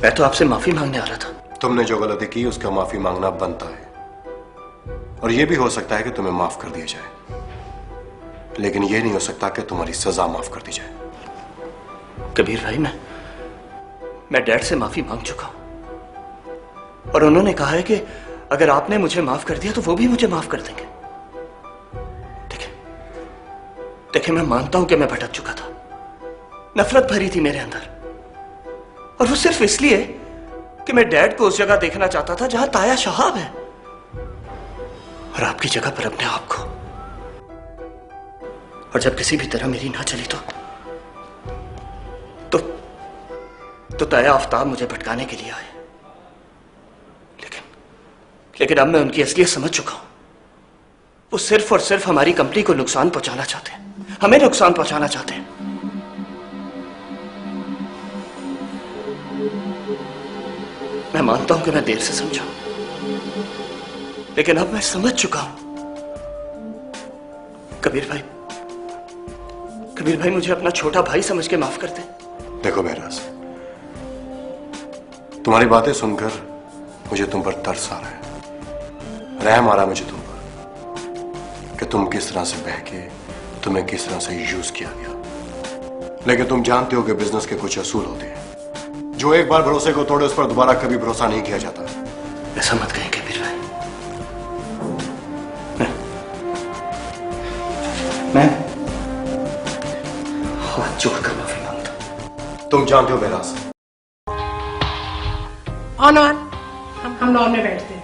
मैं तो आपसे माफी मांगने आ रहा था। तुमने जो गलती की उसका माफी मांगना बनता है, और यह भी हो सकता है कि तुम्हें माफ कर दिया जाए, लेकिन यह नहीं हो सकता कि तुम्हारी सजा माफ कर दी जाए। कबीर भाई, मैं डैड से माफी मांग चुका हूं, और उन्होंने कहा है कि अगर आपने मुझे माफ कर दिया तो वो भी मुझे माफ कर देंगे। देखिए, मैं मानता हूं कि मैं भटक चुका था, नफरत भरी थी मेरे अंदर, और वो सिर्फ इसलिए कि मैं डैड को उस जगह देखना चाहता था जहां ताया शहाब है, और आपकी जगह पर अपने आप को। और जब किसी भी तरह मेरी ना चली तो ताया आफ्ताब मुझे भटकाने के लिए आए। लेकिन अब मैं उनकी असलियत समझ चुका हूं। वो सिर्फ और सिर्फ हमारी कंपनी को नुकसान पहुंचाना चाहते हैं, हमें नुकसान पहुंचाना चाहते हैं। मैं मानता हूं कि मैं देर से समझा, लेकिन अब मैं समझ चुका हूं। कबीर भाई, मुझे अपना छोटा भाई समझ के माफ कर दे। देखो महराज, तुम्हारी बातें सुनकर मुझे तुम पर तरस आ रहा है, रहम आ रहा मुझे तुम पर, कि तुम किस तरह से बह के, तुम्हें किस तरह से यूज किया गया। लेकिन तुम जानते हो कि बिजनेस के कुछ असूल होते हैं, जो एक बार भरोसे को तोड़े उस पर दोबारा कभी भरोसा नहीं किया जाता। ऐसा मत कहें कबीर भाई। मैं हाथ जोड़कर माफी मांगता हूं। तुम जानते हो महराज, ऑन हम लॉन में बैठते हैं।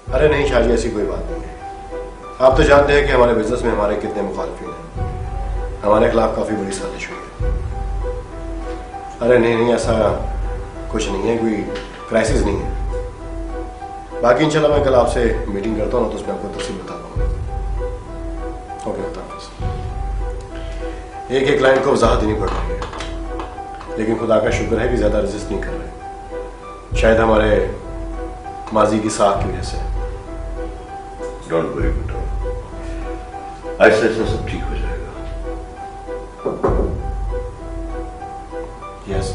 अरे नहीं शादी, ऐसी कोई बात नहीं है। आप तो जानते हैं कि हमारे बिजनेस में हमारे कितने मुखालिफिन हैं, हमारे खिलाफ काफी बड़ी साजिश हुई है। अरे नहीं, ऐसा कुछ नहीं है, कोई क्राइसिस नहीं है। बाकी इंशाल्लाह मैं कल आपसे मीटिंग करता हूँ तो उसमें आपको तफसील बता पाऊंगा। ओके, एक क्लाइंट को वजाहत देनी पड़ रही है, लेकिन खुदा का शुक्र है कि ज्यादा रेजिस्ट नहीं कर रहे, शायद हमारे माजी की साख की वजह से। डोंट वरी बेटा, ऐसा सब ठीक हो जाएगा। यस।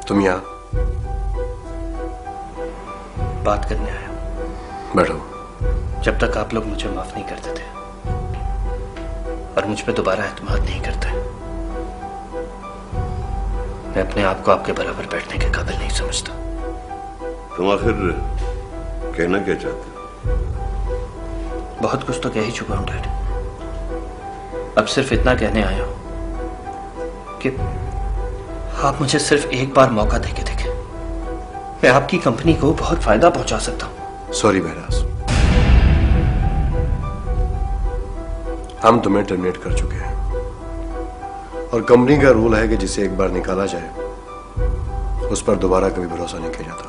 तुम यहाँ बात करने आया। बैठो। जब तक आप लोग मुझे माफ नहीं करते थे और मुझ पे दोबारा एतमाद नहीं करते, मैं अपने आप को आपके बराबर बैठने के काबिल नहीं समझता। तुम आखिर कहना क्या चाहते हो? बहुत कुछ तो कह ही चुका हूं डैड। अब सिर्फ इतना कहने आया हूं कि आप मुझे सिर्फ एक बार मौका देके देखें। मैं आपकी कंपनी को बहुत फायदा पहुंचा सकता हूं। सॉरी महराज, हम तुम्हें टर्मिनेट कर चुके हैं, और कंपनी का रूल है कि जिसे एक बार निकाला जाए उस पर दोबारा कभी भरोसा नहीं किया जाता।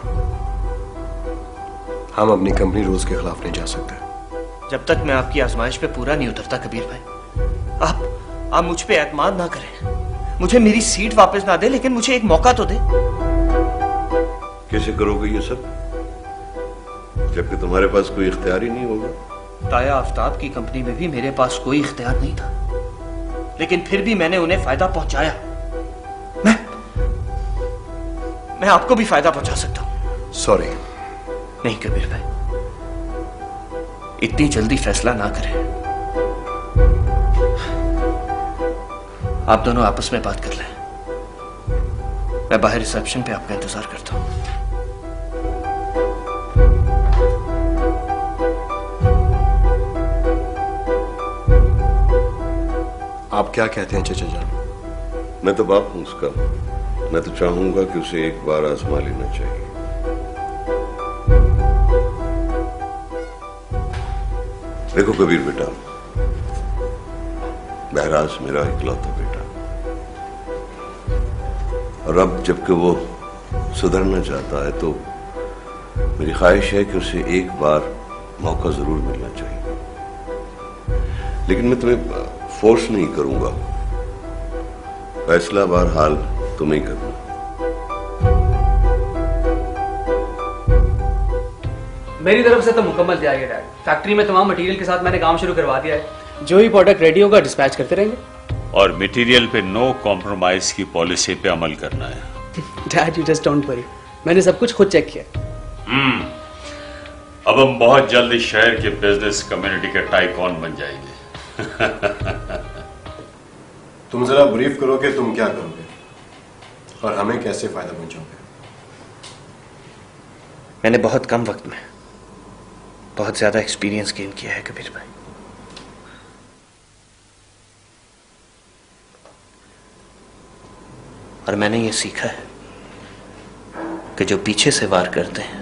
हम अपनी कंपनी रूल्स के खिलाफ नहीं जा सकते। जब तक मैं आपकी आजमाइश पे पूरा नहीं उतरता कबीर भाई, आप मुझ पे एतमाद ना करें। मुझे मेरी सीट वापस ना दे, लेकिन मुझे एक मौका तो दे। कैसे करोगे ये सब, जबकि तुम्हारे पास कोई इख्तियार ही नहीं होगा? ताया आफ्ताब की कंपनी में भी मेरे पास कोई इख्तियार नहीं था, लेकिन फिर भी मैंने उन्हें फायदा पहुंचाया। मैं आपको भी फायदा पहुंचा सकता हूं। सॉरी। नहीं कबीर भाई, इतनी जल्दी फैसला ना करें। आप दोनों आपस में बात कर लें, मैं बाहर रिसेप्शन पे आपका इंतजार करता हूं। आप क्या कहते हैं चचा जान? मैं तो बाप हूं उसका, मैं तो चाहूंगा कि उसे एक बार आजमा लेना चाहिए। देखो कबीर बेटा, बहराज मेरा इकलौता बेटा, और अब जबकि वो सुधरना चाहता है तो मेरी ख्वाहिश है कि उसे एक बार मौका जरूर मिलना चाहिए। लेकिन मैं तुम्हें फोर्स नहीं करूंगा, फैसला बहरहाल तुम्हें ही करना। मेरी तरफ से तो मुकम्मल तैयारी है डैड। फैक्ट्री में तमाम मटेरियल के साथ मैंने काम शुरू करवा दिया है। जो ही प्रोडक्ट रेडी होगा डिस्पैच करते रहेंगे। और मटेरियल पे नो कॉम्प्रोमाइज की पॉलिसी पे अमल करना है। Dad you just don't worry, मैंने सब कुछ खुद चेक किया। अब हम बहुत जल्द इस शहर के बिजनेस कम्युनिटी के टाइकॉन बन जाएंगे। तुम जरा ब्रीफ करो कि तुम क्या करोगे और हमें कैसे फायदा पहुंचाओगे। मैंने बहुत कम वक्त में बहुत ज्यादा एक्सपीरियंस गेन किया है कबीर भाई। और मैंने ये सीखा है कि जो पीछे से वार करते हैं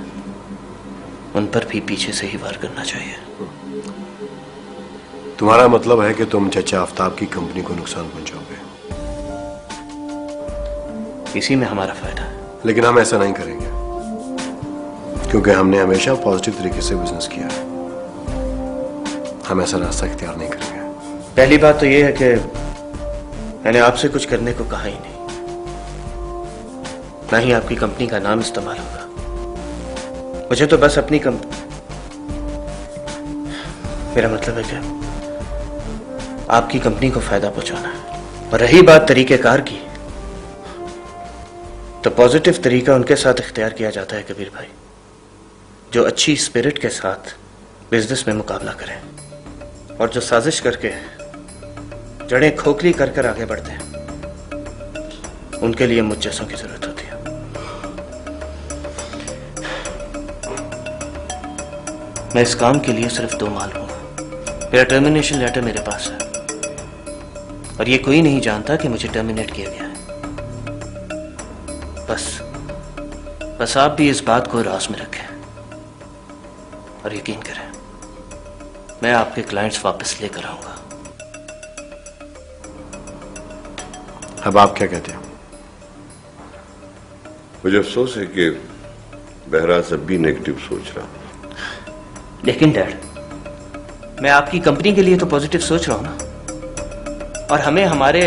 उन पर भी पीछे से ही वार करना चाहिए। तुम्हारा मतलब है कि तुम चचा आफ्ताब की कंपनी को नुकसान पहुंचाओगे। इसी में हमारा फायदा है। लेकिन हम ऐसा नहीं करेंगे, क्योंकि हमने हमेशा पॉजिटिव तरीके से बिजनेस किया है। हम ऐसा रास्ता इख्तियार नहीं करेंगे। पहली बात तो यह है कि मैंने आपसे कुछ करने को कहा ही नहीं, ना ही आपकी कंपनी का नाम इस्तेमाल होगा। मुझे तो बस अपनी मेरा मतलब है कि आपकी कंपनी को फायदा पहुंचाना है। और रही बात तरीकेकार की, तो पॉजिटिव तरीका उनके साथ इख्तियार किया जाता है कबीर भाई जो अच्छी स्पिरिट के साथ बिजनेस में मुकाबला करें, और जो साजिश करके जड़ें खोखली कर कर आगे बढ़ते हैं उनके लिए मुझ जैसों की जरूरत होती है। मैं इस काम के लिए सिर्फ 2 माल हूं। मेरा टर्मिनेशन लेटर मेरे पास है और ये कोई नहीं जानता कि मुझे टर्मिनेट किया गया है। बस आप भी इस बात को राज में रखें और यकीन करें, मैं आपके क्लाइंट्स वापस लेकर आऊंगा। अब आप क्या कहते हैं? मुझे अफसोस है कि बहराज अब भी नेगेटिव सोच रहा। लेकिन डैड, मैं आपकी कंपनी के लिए तो पॉजिटिव सोच रहा हूं ना, और हमें हमारे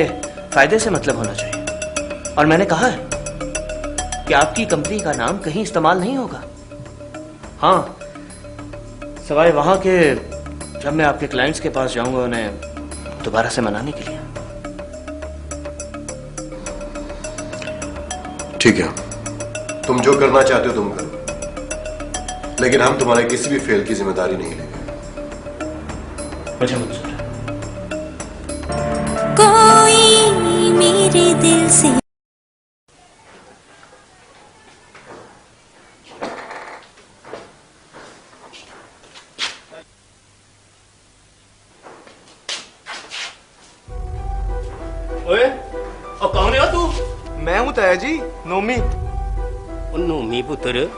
फायदे से मतलब होना चाहिए। और मैंने कहा है कि आपकी कंपनी का नाम कहीं इस्तेमाल नहीं होगा। हाँ, सवाए वहां के जब मैं आपके क्लाइंट्स के पास जाऊंगा उन्हें दोबारा से मनाने के लिए। ठीक है, तुम जो करना चाहते हो तुम करो, लेकिन हम तुम्हारे किसी भी फेल की जिम्मेदारी नहीं लेंगे। मुझे मंजूर है। कोई मेरे दिल से ओए, और कौन है तू? मैं हूँ ताया जी, नोमी। नोमी पुत्र,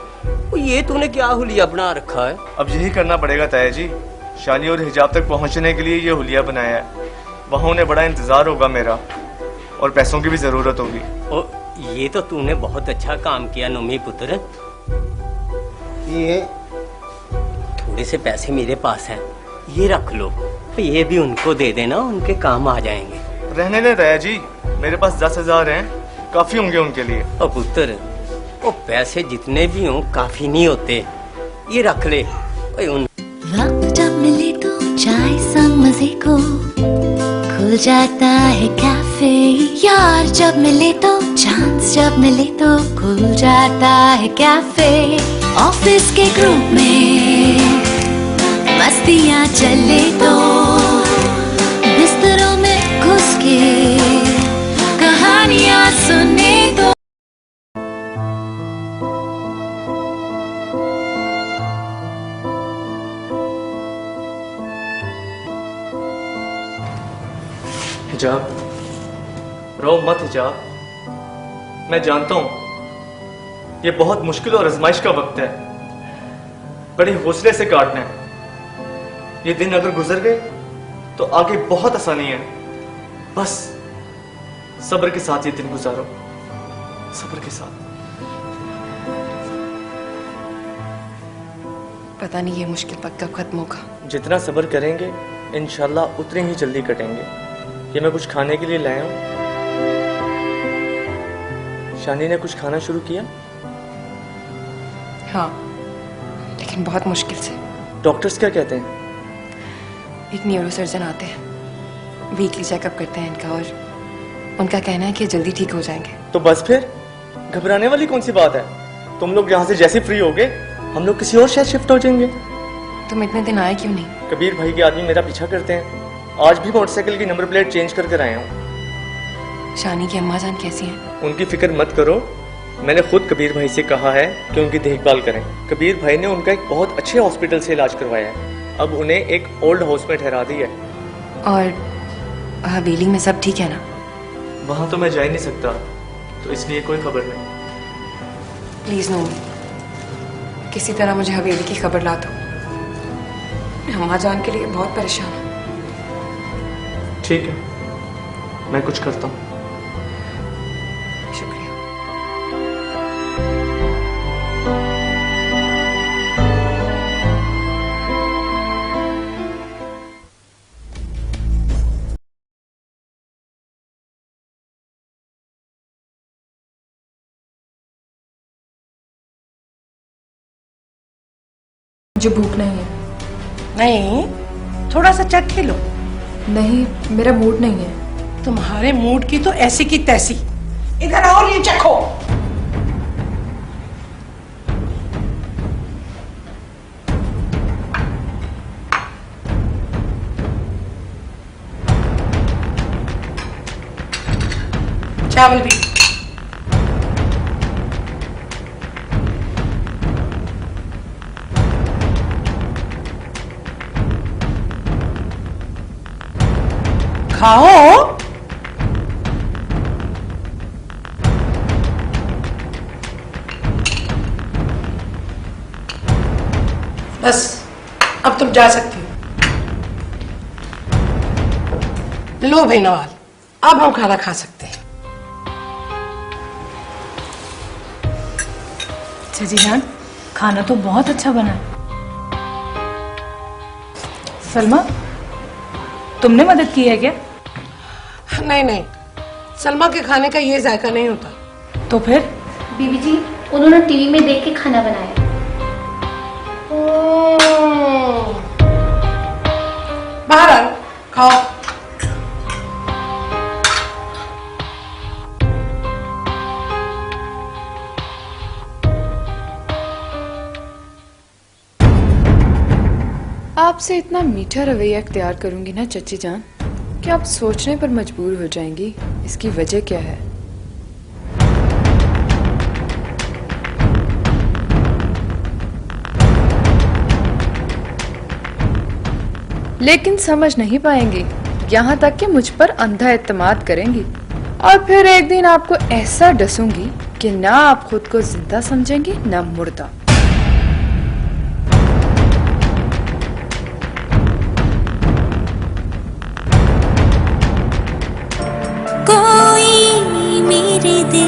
ये तूने क्या हुलिया बना रखा है? अब यही करना पड़ेगा ताया जी। शाली और हिजाब तक पहुंचने के लिए ये हुलिया बनाया है। वहां उन्हें बड़ा इंतजार होगा मेरा, और पैसों की भी जरूरत होगी। और ये तो तूने बहुत अच्छा काम किया नोमी पुत्र। ये थोड़े से पैसे मेरे पास हैं, ये रख लो। ये भी उनको दे देना, उनके काम आ जाएंगे। रहने दे ताया जी, मेरे पास 10,000 हैं, काफी होंगे उनके लिए। और पुत्र, वो पैसे जितने भी हों काफी नहीं होते, ये रख ले। वक्त जब मिले तो चाय संग मजे को खुल जाता है कैफे। यार जब मिले तो चांस, जब मिले तो खुल जाता है कैफे। ऑफिस के ग्रुप में मस्तियाँ चले तो बिस्तरों में घुस के कहानियाँ सुने तो। हिजाब, रो मत हिजाब। मैं जानता हूं ये बहुत मुश्किल और आजमाइश का वक्त है, बड़े हौसले से काटना है। ये दिन अगर गुजर गए तो आगे बहुत आसानी है। बस सब्र के साथ ये दिन गुजारो, सब्र के साथ। पता नहीं ये मुश्किल वक्त कब खत्म होगा। जितना सब्र करेंगे इंशाल्लाह उतने ही जल्दी कटेंगे। ये मैं कुछ खाने के लिए लाया हूँ। शानी ने कुछ खाना शुरू किया? हाँ, लेकिन बहुत मुश्किल से। डॉक्टर्स क्या कहते हैं? एक न्यूरोसर्जन आते हैं, वीकली चेकअप करते हैं इनका, और उनका कहना है कि जल्दी ठीक हो जाएंगे। तो बस फिर घबराने वाली कौन सी बात है? तुम लोग यहाँ से जैसे फ्री होगे हम लोग किसी और शहर शिफ्ट हो जाएंगे। तुम इतने दिन आए क्यों नहीं? कबीर भाई के आदमी मेरा पीछा करते हैं। आज भी मोटरसाइकिल की नंबर प्लेट चेंज कर कर आए हूँ। शानी की अम्मा जान कैसी हैं? उनकी फिक्र मत करो, मैंने खुद कबीर भाई से कहा है कि उनकी देखभाल करें। कबीर भाई ने उनका एक बहुत अच्छे हॉस्पिटल से इलाज करवाया है। अब उन्हें एक ओल्ड हाउस में ठहरा दी है। और हवेली में सब ठीक है ना? वहां तो मैं जा ही नहीं सकता, तो इसलिए कोई खबर नहीं। प्लीज नो, किसी तरह मुझे हवेली की खबर ला दो। अम्मा जान के लिए बहुत परेशान हूँ। ठीक है, मैं कुछ करता हूँ। शुक्रिया। मुझे भूख नहीं है। नहीं, थोड़ा सा चट के लो। नहीं, मेरा मूड नहीं है। तुम्हारे मूड की तो ऐसी की तैसी। इधर आओ, ये चखो। चावल भी। खाओ। बस अब तुम जा सकती हो। लो भाई नवाल, अब हम खाना खा सकते हैं। चाची जान, खाना तो बहुत अच्छा बना है। सलमा, तुमने मदद की है क्या? नहीं नहीं, सलमा के खाने का ये जायका नहीं होता। तो फिर? बीबी जी, उन्होंने टीवी में देख के खाना बनाया। बाहर आओ, खाओ। आपसे इतना मीठा रवैया अख्तियार करूंगी ना चची जान कि आप सोचने पर मजबूर हो जाएंगी इसकी वजह क्या है। लेकिन समझ नहीं पाएंगी, यहाँ तक कि मुझ पर अंधा एतमाद करेंगी, और फिर एक दिन आपको ऐसा डसूंगी कि ना आप खुद को जिंदा समझेंगी ना मुर्दा। कोई मेरे दिल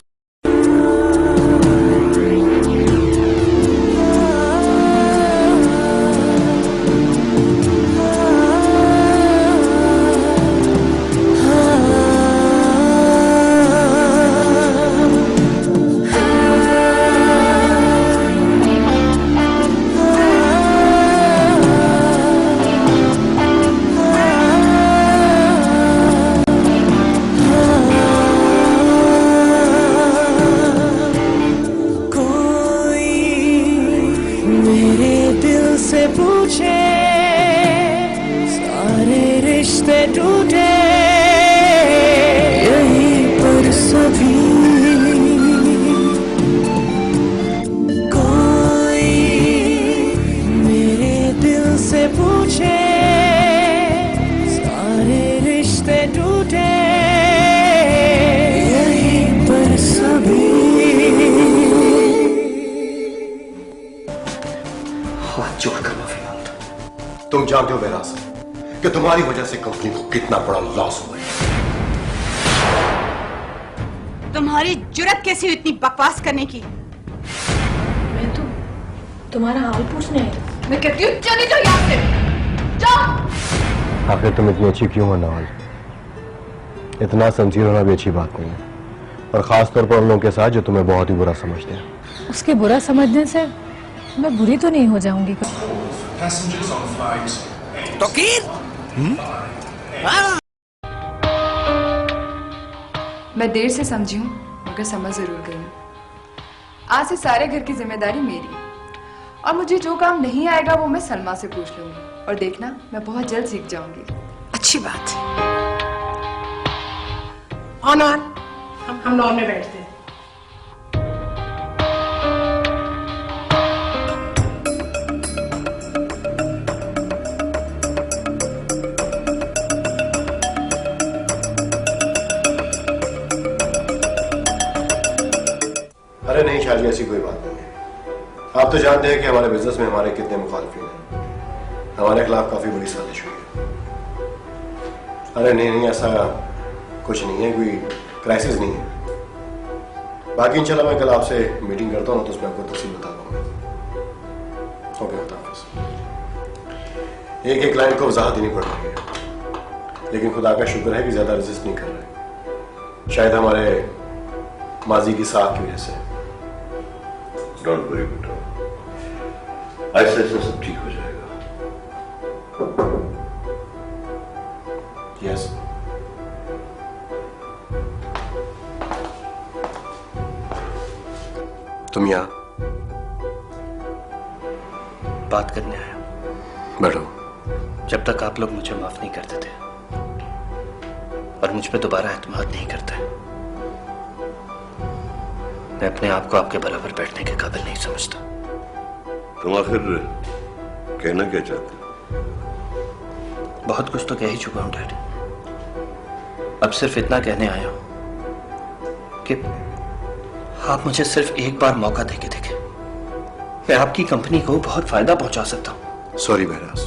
जानते हो बहराज कि तुम्हारी वजह से कंपनी को कितना बड़ा लॉस हुआ है। तुम्हारी जुर्रत कैसी हुई इतनी बकवास करने की? मैं तो तुम्हारा हाल पूछने आई। मैं कहती हूँ चली जाओ यहाँ से, जाओ। आखिर तुम इतनी अच्छी क्यों हो नवाज? इतना सिंसियर होना भी अच्छी बात नहीं है, और खास तौर पर उन लोगों के साथ जो तुम्हें बहुत ही बुरा समझते हैं। उसके बुरा समझने से मैं बुरी तो नहीं हो जाऊंगी। मैं देर से समझी हूँ मगर समझ जरूर गई हूँ। आज से सारे घर की जिम्मेदारी मेरी, और मुझे जो काम नहीं आएगा वो मैं सलमा से पूछ लूंगी, और देखना मैं बहुत जल्द सीख जाऊंगी। अच्छी बात। ऑन हम लॉन में बैठते हैं। अरे नहीं शादी, ऐसी कोई बात नहीं है। आप तो जानते हैं कि हमारे बिजनेस में हमारे कितने मुखालिफिन हैं। हमारे खिलाफ काफी बड़ी साजिश हुई है। अरे नहीं, ऐसा कुछ नहीं है, कोई क्राइसिस नहीं है। बाकी इंशाल्लाह मैं कल आपसे मीटिंग करता हूँ तो उसमें आपको तफसील बता दूंगा। ओके, खुदा हाफिज़। एक क्लाइंट को वजाहत देनी पड़ रही है, लेकिन खुदा का शुक्र है कि ज्यादा रेजिस्ट नहीं कर रहे। शायद हमारे माजी की साख की वजह से। डोंट वरी बेटा, ऐसे ऐसे सब ठीक हो जाएगा। यस। तुम यहाँ बात करने आया। बैठो। जब तक आप लोग मुझे माफ नहीं करते थे और मुझ पे दोबारा एतमाद नहीं करते, मैं अपने आप को आपके बराबर बैठने के काबिल नहीं समझता। तुम आखिर कहना क्या चाहते? बहुत कुछ तो कह ही चुका हूं डैडी। अब सिर्फ इतना कहने आया हूं कि आप मुझे सिर्फ एक बार मौका देके देखें। मैं आपकी कंपनी को बहुत फायदा पहुंचा सकता हूं। सॉरी बहराज,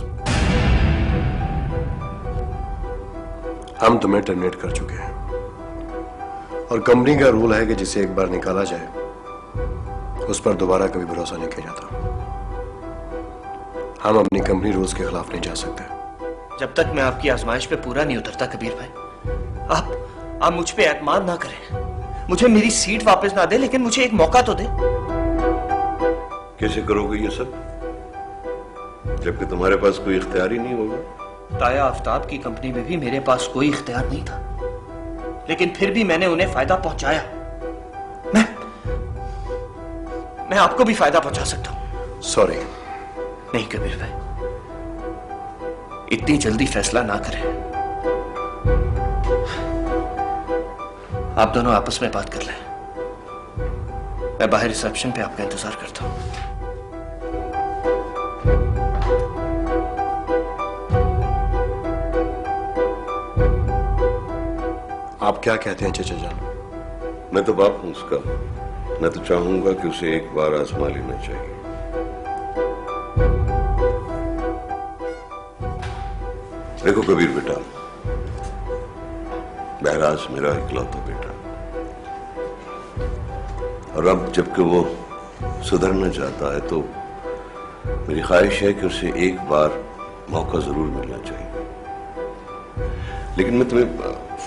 हम तुम्हें टर्मिनेट कर चुके हैं, और कंपनी का रूल है कि जिसे एक बार निकाला जाए उस पर दोबारा कभी भरोसा नहीं किया जाता। हम अपनी कंपनी रूल्स के खिलाफ नहीं जा सकते। जब तक मैं आपकी आजमाइश पे पूरा नहीं उतरता कबीर भाई, आप मुझ पे एतमाद ना करें। मुझे मेरी सीट वापस ना दे, लेकिन मुझे एक मौका तो दे। कैसे करोगे ये सब जबकि तुम्हारे पास कोई इख्तियार ही नहीं होगा? ताया आफ्ताब की कंपनी में भी मेरे पास कोई इख्तियार नहीं था, लेकिन फिर भी मैंने उन्हें फायदा पहुंचाया। मैं आपको भी फायदा पहुंचा सकता हूं। सॉरी। नहीं कबीर भाई, इतनी जल्दी फैसला ना करें। आप दोनों आपस में बात कर लें। मैं बाहर रिसेप्शन पे आपका इंतजार करता हूं। आप क्या कहते हैं चचा जान? मैं तो बाप हूं उसका। मैं तो चाहूंगा कि उसे एक बार आजमा लेना चाहिए। देखो कबीर बेटा, बहराज मेरा इकलौता बेटा, और अब जबकि वो सुधरना चाहता है तो मेरी ख्वाहिश है कि उसे एक बार मौका जरूर मिलना चाहिए। लेकिन मैं तुम्हें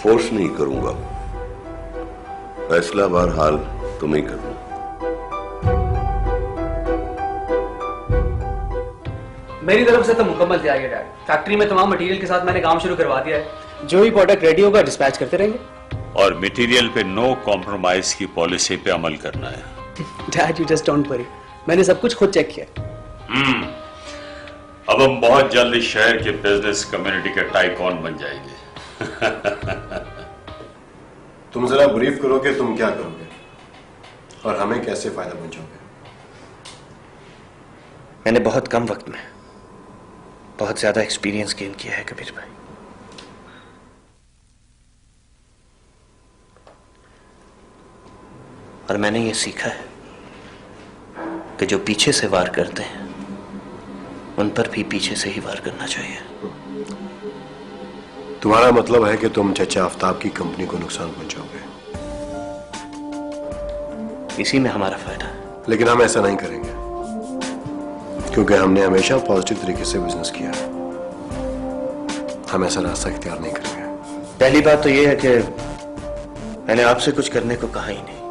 फोर्स नहीं करूंगा, फैसला बहरहाल तुम्हें ही करना। मेरी तरफ से तो मुकम्मल तैयारी है डैड। फैक्ट्री में तमाम मटेरियल के साथ मैंने काम शुरू करवा दिया है। जो भी प्रोडक्ट रेडी होगा डिस्पैच करते रहेंगे। और मटेरियल पे नो कॉम्प्रोमाइज की पॉलिसी पे अमल करना है। Dad you just don't worry, मैंने सब कुछ खुद चेक किया। अब हम बहुत जल्द इस शहर के बिजनेस कम्युनिटी के टाइकॉन बन जाएंगे। तुम जरा ब्रीफ करो कि तुम क्या करोगे और हमें कैसे फायदा पहुंचाओगे। मैंने बहुत कम वक्त में बहुत ज्यादा एक्सपीरियंस गेन किया है कबीर भाई। और मैंने ये सीखा है कि जो पीछे से वार करते हैं उन पर भी पीछे से ही वार करना चाहिए। तुम्हारा मतलब है कि तुम चचा आफ्ताब की कंपनी को नुकसान पहुंचाओगे? इसी में हमारा फायदा है। लेकिन हम ऐसा नहीं करेंगे, क्योंकि हमने हमेशा पॉजिटिव तरीके से बिजनेस किया है। हम ऐसा रास्ता इख्तियार नहीं करेंगे। पहली बात तो यह है कि मैंने आपसे कुछ करने को कहा ही नहीं,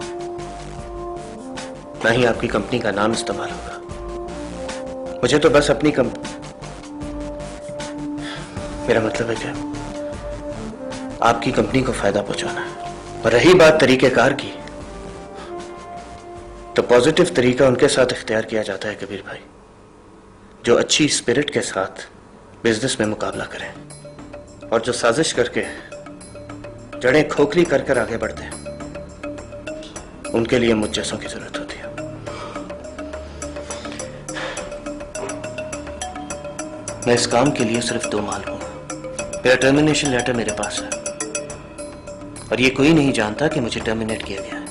ना ही आपकी कंपनी का नाम इस्तेमाल होगा। मुझे तो बस अपनी मेरा मतलब है कि आपकी कंपनी को फायदा पहुंचाना है। और रही बात तरीकेकार की, तो पॉजिटिव तरीका उनके साथ इख्तियार किया जाता है कबीर भाई, जो अच्छी स्पिरिट के साथ बिजनेस में मुकाबला करें और जो साजिश करके जड़ें खोखली कर कर आगे बढ़ते हैं। उनके लिए मुझ जैसों की जरूरत होती है। मैं इस काम के लिए सिर्फ 2 माल हूं। मेरा टर्मिनेशन लेटर मेरे पास है और ये कोई नहीं जानता कि मुझे टर्मिनेट किया गया है।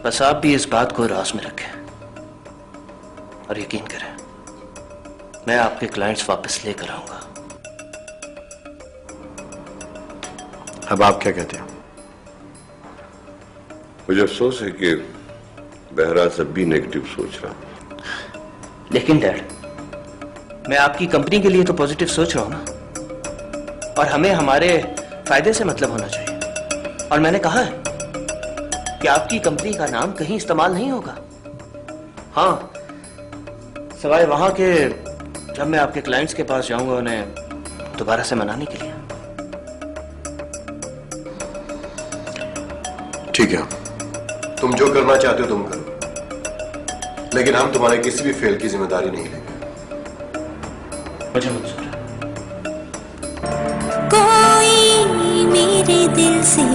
बस आप भी इस बात को राज में रखें और यकीन करें, मैं आपके क्लाइंट्स वापस लेकर आऊंगा। अब आप क्या कहते हैं? मुझे अफसोस है कि बहराज अब भी नेगेटिव सोच रहा। लेकिन डैड, मैं आपकी कंपनी के लिए तो पॉजिटिव सोच रहा हूं ना, और हमें हमारे फायदे से मतलब होना चाहिए। और मैंने कहा है कि आपकी कंपनी का नाम कहीं इस्तेमाल नहीं होगा। हाँ, सवाए वहां के जब मैं आपके क्लाइंट्स के पास जाऊंगा उन्हें दोबारा से मनाने के लिए। ठीक है, तुम जो करना चाहते हो तुम करो, लेकिन हम तुम्हारे किसी भी फेल की जिम्मेदारी नहीं लेंगे। मुझे मंजूर है। कोई मेरे दिल से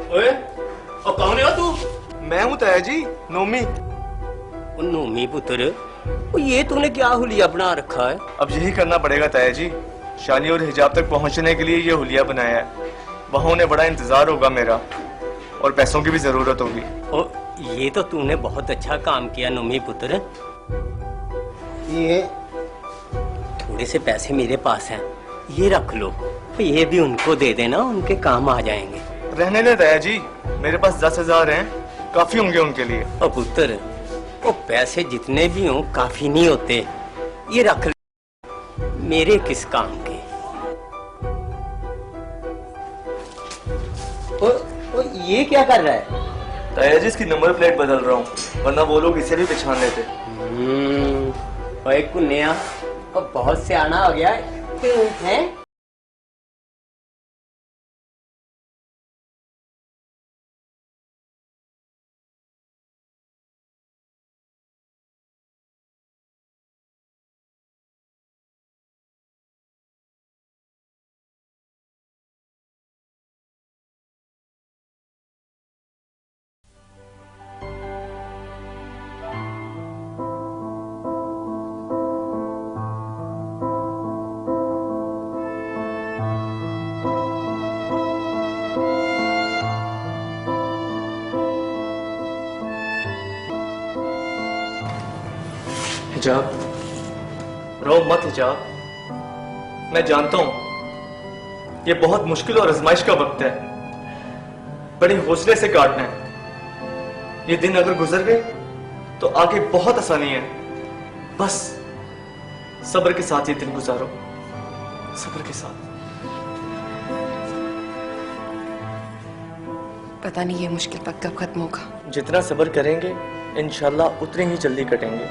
ओए, और कौन है तू? मैं हूँ ताया जी, नोमी। नोमी पुत्र, ये तूने क्या हुलिया बना रखा है? अब यही करना पड़ेगा ताया जी। शानी और हिजाब तक पहुंचने के लिए ये हुलिया बनाया है। वहां उन्हें बड़ा इंतजार होगा मेरा, और पैसों की भी जरूरत होगी। ये तो तूने बहुत अच्छा काम किया नोमी पुत्र। ये थोड़े से पैसे मेरे पास हैं, ये रख लो। ये भी उनको दे देना, उनके काम आ जाएंगे। रहने दे ताया जी, मेरे पास 10,000 हैं, काफी होंगे उनके लिए। और पुत्र, वो पैसे जितने भी हों काफी नहीं होते, ये रख ले, मेरे किस काम के। ये क्या कर रहा है? ताया जी, इसकी नंबर प्लेट बदल रहा हूँ, वरना वो लोग इसे भी पहचान लेते। कुन्या बहुत सियाना हो गया है। हिजाब, रो मत हिजाब। मैं जानता हूं ये बहुत मुश्किल और आजमाइश का वक्त है, बड़े हौसले से काटना है। ये दिन अगर गुजर गए तो आगे बहुत आसानी है। बस सब्र के साथ ये दिन गुजारो, सब्र के साथ। पता नहीं ये मुश्किल वक्त कब खत्म होगा। जितना सब्र करेंगे इंशाल्लाह उतने ही जल्दी कटेंगे।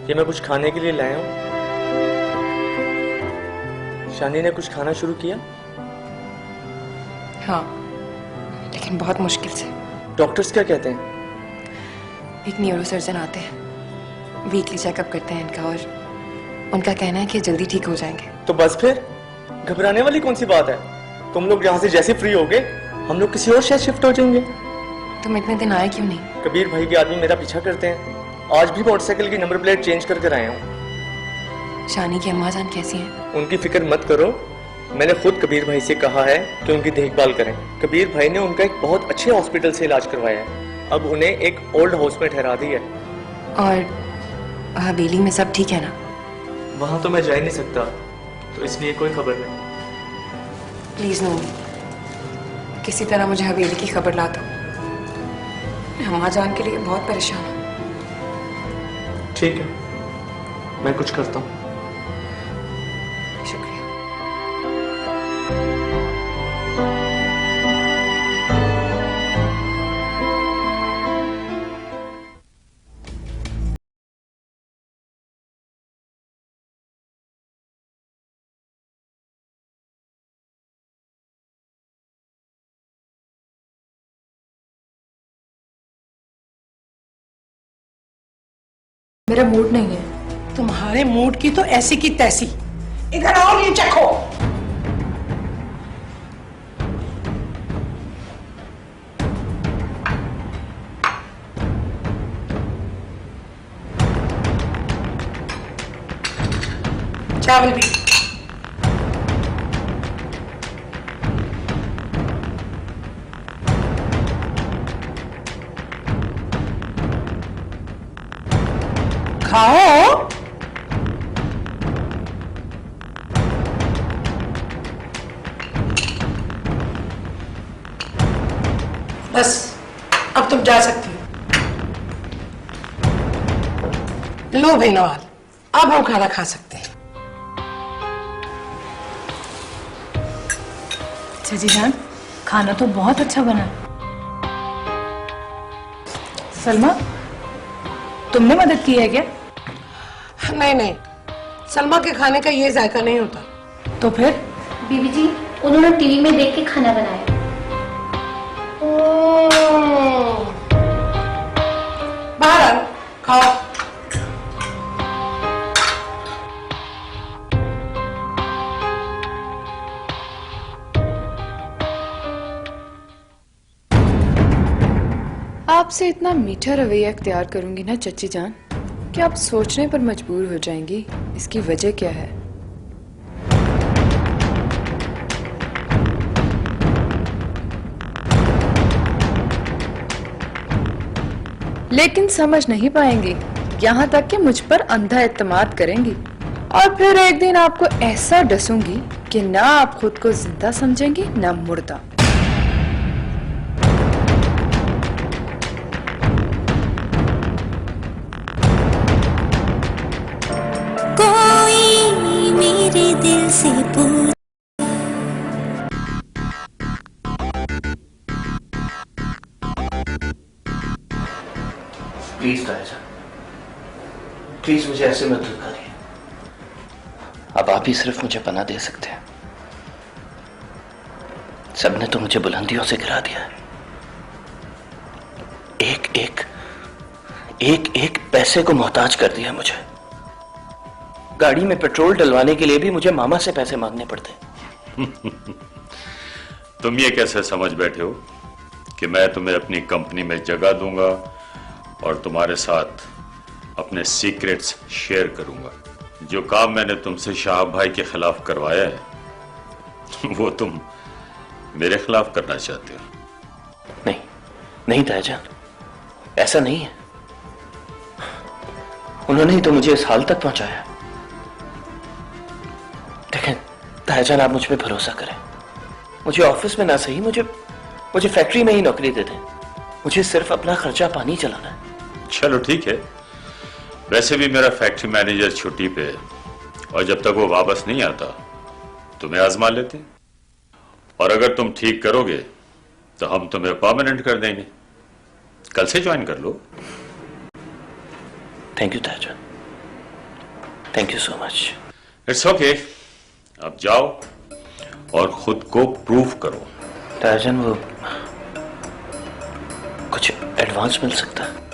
ये मैं कुछ खाने के लिए लाया हूं। शानी ने कुछ खाना शुरू किया? हाँ, लेकिन बहुत मुश्किल से। डॉक्टर्स क्या कहते हैं? एक न्यूरो सर्जन आते हैं, वीकली चेकअप करते हैं इनका, और उनका कहना है कि जल्दी ठीक हो जाएंगे। तो बस फिर घबराने वाली कौन सी बात है? तुम लोग यहाँ से जैसे फ्री होगे हम लोग किसी और शहर शिफ्ट हो जाएंगे। तुम इतने दिन आए क्यों नहीं? कबीर भाई के आदमी मेरा पीछा करते हैं, आज भी मोटरसाइकिल की नंबर प्लेट चेंज करके आया हूँ। शानी की अम्मा जान कैसी हैं? उनकी फिक्र मत करो, मैंने खुद कबीर भाई से कहा है कि उनकी देखभाल करें। कबीर भाई ने उनका एक बहुत अच्छे हॉस्पिटल से इलाज करवाया है, अब उन्हें एक ओल्ड हाउस में ठहरा दी है। और हवेली में सब ठीक है ना? वहां तो मैं जा ही नहीं सकता, तो इसलिए कोई खबर नहीं। प्लीज नूमी, किसी तरह मुझे हवेली की खबर ला दो। अम्मा जान के लिए बहुत परेशान हूँ। ठीक है, मैं कुछ करता हूँ। शुक्रिया। मेरा मूड नहीं है। तुम्हारे मूड की तो ऐसी की तैसी। इधर आओ, ये चखो। चावल भी। खाओ। बस अब तुम जा सकती हो। लो भाई नवाल, अब हम खाना खा सकते हैं। चाची जान, खाना तो बहुत अच्छा बना। सलमा, तुमने मदद की है क्या? नहीं नहीं, सलमा के खाने का ये जायका नहीं होता। तो फिर? बीबी जी, उन्होंने टीवी में देख के खाना बनाया। बाहर आओ, खाओ। आपसे इतना मीठा रवैया अख्तियार करूंगी ना चच्ची जान कि आप सोचने पर मजबूर हो जाएंगी इसकी वजह क्या है। लेकिन समझ नहीं पाएंगी, यहाँ तक कि मुझ पर अंधा एतमाद करेंगी और फिर एक दिन आपको ऐसा डसूंगी कि ना आप खुद को जिंदा समझेंगी ना मुर्दा। कोई मेरे दिल से पूछ। प्लीज राजा, प्लीज मुझे ऐसे मत धुतकारिए। अब आप ही सिर्फ मुझे पनाह दे सकते हैं। सबने तो मुझे बुलंदियों से गिरा दिया है। एक पैसे को मोहताज कर दिया मुझे। गाड़ी में पेट्रोल डलवाने के लिए भी मुझे मामा से पैसे मांगने पड़ते। तुम ये कैसे समझ बैठे हो कि मैं तुम्हें अपनी कंपनी में जगह दूंगा और तुम्हारे साथ अपने सीक्रेट्स शेयर करूंगा? जो काम मैंने तुमसे शाहब भाई के खिलाफ करवाया है वो तुम मेरे खिलाफ करना चाहते हो? नहीं नहीं तायाजान, ऐसा नहीं है। उन्होंने ही तो मुझे इस हाल तक पहुंचाया। देखें तायाजान, आप मुझ पे भरोसा करें। मुझे ऑफिस में ना सही, मुझे फैक्ट्री में ही नौकरी दे दें। मुझे सिर्फ अपना खर्चा पानी चलाना है। चलो ठीक है, वैसे भी मेरा फैक्ट्री मैनेजर छुट्टी पे है और जब तक वो वापस नहीं आता तुम्हें आजमा लेते हैं, और अगर तुम ठीक करोगे तो हम तुम्हें परमानेंट कर देंगे। कल से ज्वाइन कर लो। थैंक यू तायाजान, thank you so much. It's okay, अब जाओ और खुद को प्रूव करो। तायाजान, वो कुछ एडवांस मिल सकता है?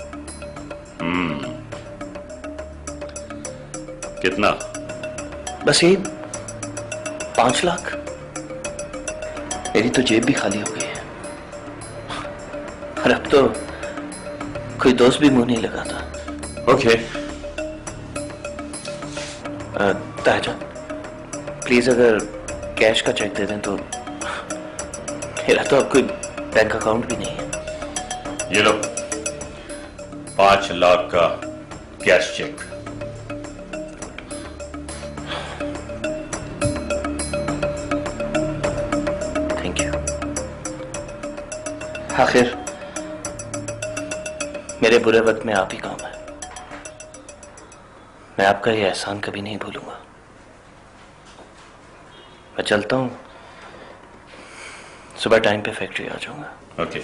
कितना? बस यही 5 लाख। मेरी तो जेब भी खाली हो गई है और अब तो कोई दोस्त भी मुंह नहीं लगाता। ओके। ताजा प्लीज अगर कैश का चेक दे दें तो, मेरा तो अब कोई बैंक अकाउंट भी नहीं है। ये लो 5 लाख का कैश चेक। Thank you. आखिर मेरे बुरे वक्त में आप ही काम है। मैं आपका ये एहसान कभी नहीं भूलूंगा। मैं चलता हूं, सुबह टाइम पे फैक्ट्री आ जाऊंगा। ओके।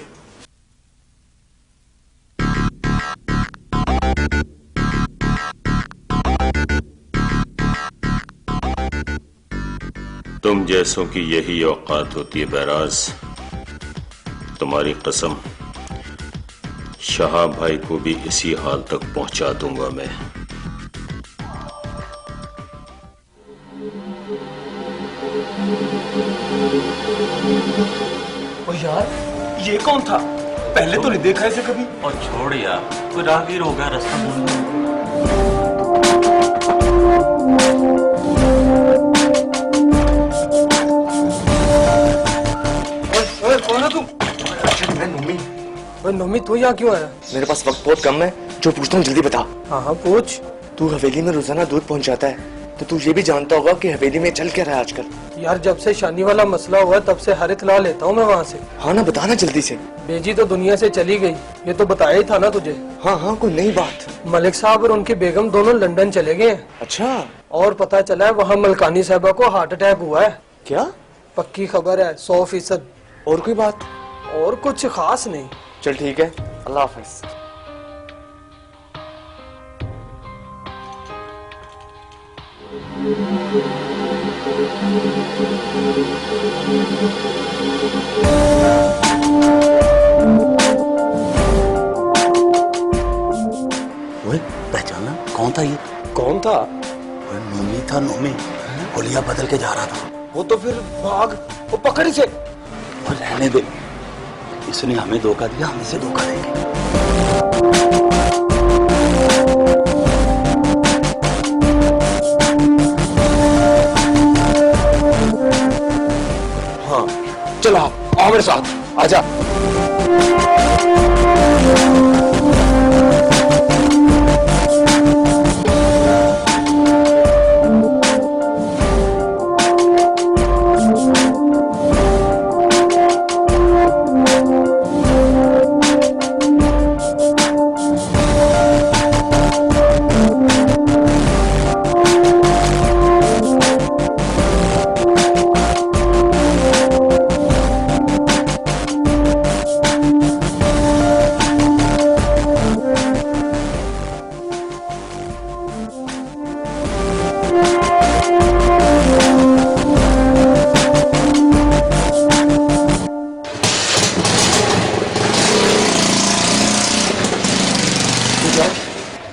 तुम जैसों की यही औकात होती है बहराज। तुम्हारी कसम, शाह भाई को भी इसी हाल तक पहुंचा दूंगा मैं। ओ यार, ये कौन था? पहले तो नहीं देखा इसे कभी। और छोड़ यार, कोई राहगीर होगा रास्ता भूल गया। कौन है तुम? मैं नोमी। ओए नोमी, तू यहाँ क्यों आया? मेरे पास वक्त बहुत कम है, जो पूछता हूँ जल्दी बता। हाँ हाँ पूछ। तू हवेली में रोजाना दूध पहुंचाता है, तो तू ये भी जानता होगा कि हवेली में चल क्या रहा है आजकल। यार जब से शानी वाला मसला हुआ तब से हर इत्तला लेता हूँ मैं वहाँ से। हाँ ना, बताना जल्दी से। बेजी तो दुनिया से चली गई, ये तो बताया ही था ना तुझे। हाँ हाँ, कोई नई बात? मलिक साहब और उनकी बेगम दोनों लंदन चले गए हैं। अच्छा। और पता चला है वहाँ मलकानी साहबा को हार्ट अटैक हुआ है। क्या? पक्की खबर है, 100%। और कोई बात? और कुछ खास नहीं। चल ठीक है, अल्लाह हाफिज। पहचाना कौन था ये? कौन था? नोमी था, नोमी। होलिया बदल के जा रहा था। वो तो फिर भाग, वो पकड़ इसे। और रहने दे, इसने हमें धोखा दिया, हम इसे धोखा देंगे। हाँ चलो आओ मेरे साथ, आजा।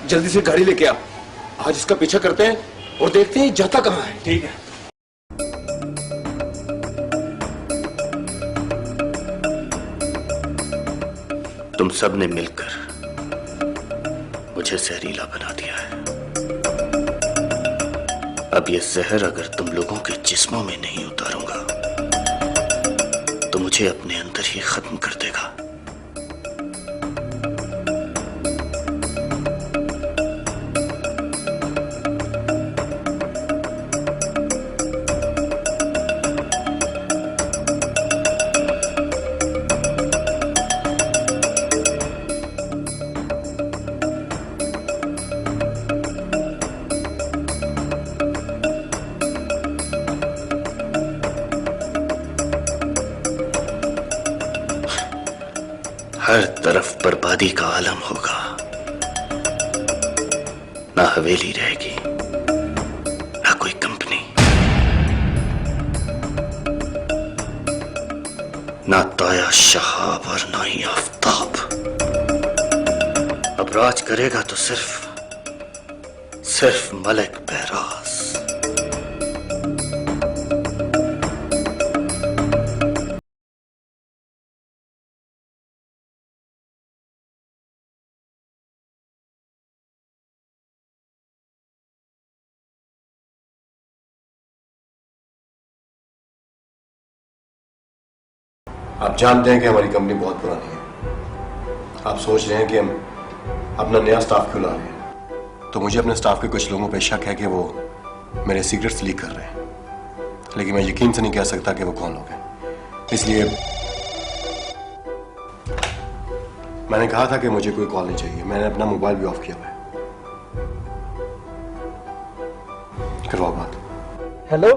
जल्दी से गाड़ी लेके आ, आज इसका पीछा करते हैं और देखते हैं जाता कहाँ है। ठीक है। तुम सब ने मिलकर मुझे जहरीला बना दिया है। अब ये जहर अगर तुम लोगों के जिस्मों में नहीं उतारूंगा तो मुझे अपने अंदर ही खत्म कर देगा। हर तरफ बर्बादी का आलम होगा, ना हवेली रहेगी, ना कोई कंपनी, ना ताया शहाब और ना ही आफताब। अब राज करेगा तो सिर्फ मलिक बहराज। आप जानते हैं कि हमारी कंपनी बहुत पुरानी है। आप सोच रहे हैं कि हम अपना नया स्टाफ क्यों ला रहे हैं, तो मुझे अपने स्टाफ के कुछ लोगों पर शक है कि वो मेरे सीक्रेट्स लीक कर रहे हैं, लेकिन मैं यकीन से नहीं कह सकता कि वो कौन लोग हैं। इसलिए मैंने कहा था कि मुझे कोई कॉल नहीं चाहिए। मैंने अपना मोबाइल भी ऑफ किया हुआ है। करवाओ बात। हेलो,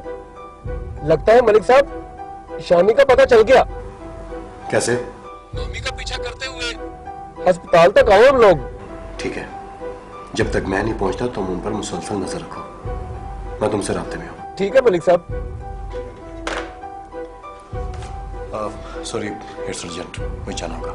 लगता है मलिक साहब शामी का पता चल गया। कैसे? मम्मी का पीछा करते हुए अस्पताल तक आए हम लोग। ठीक है, जब तक मैं नहीं पहुंचता तुम उन पर मुसलसल नजर रखो। मैं तुमसे राब्ते में हूं। ठीक है मलिक साहब। सॉरी, इट्स अर्जेंट, मुझे जाना होगा।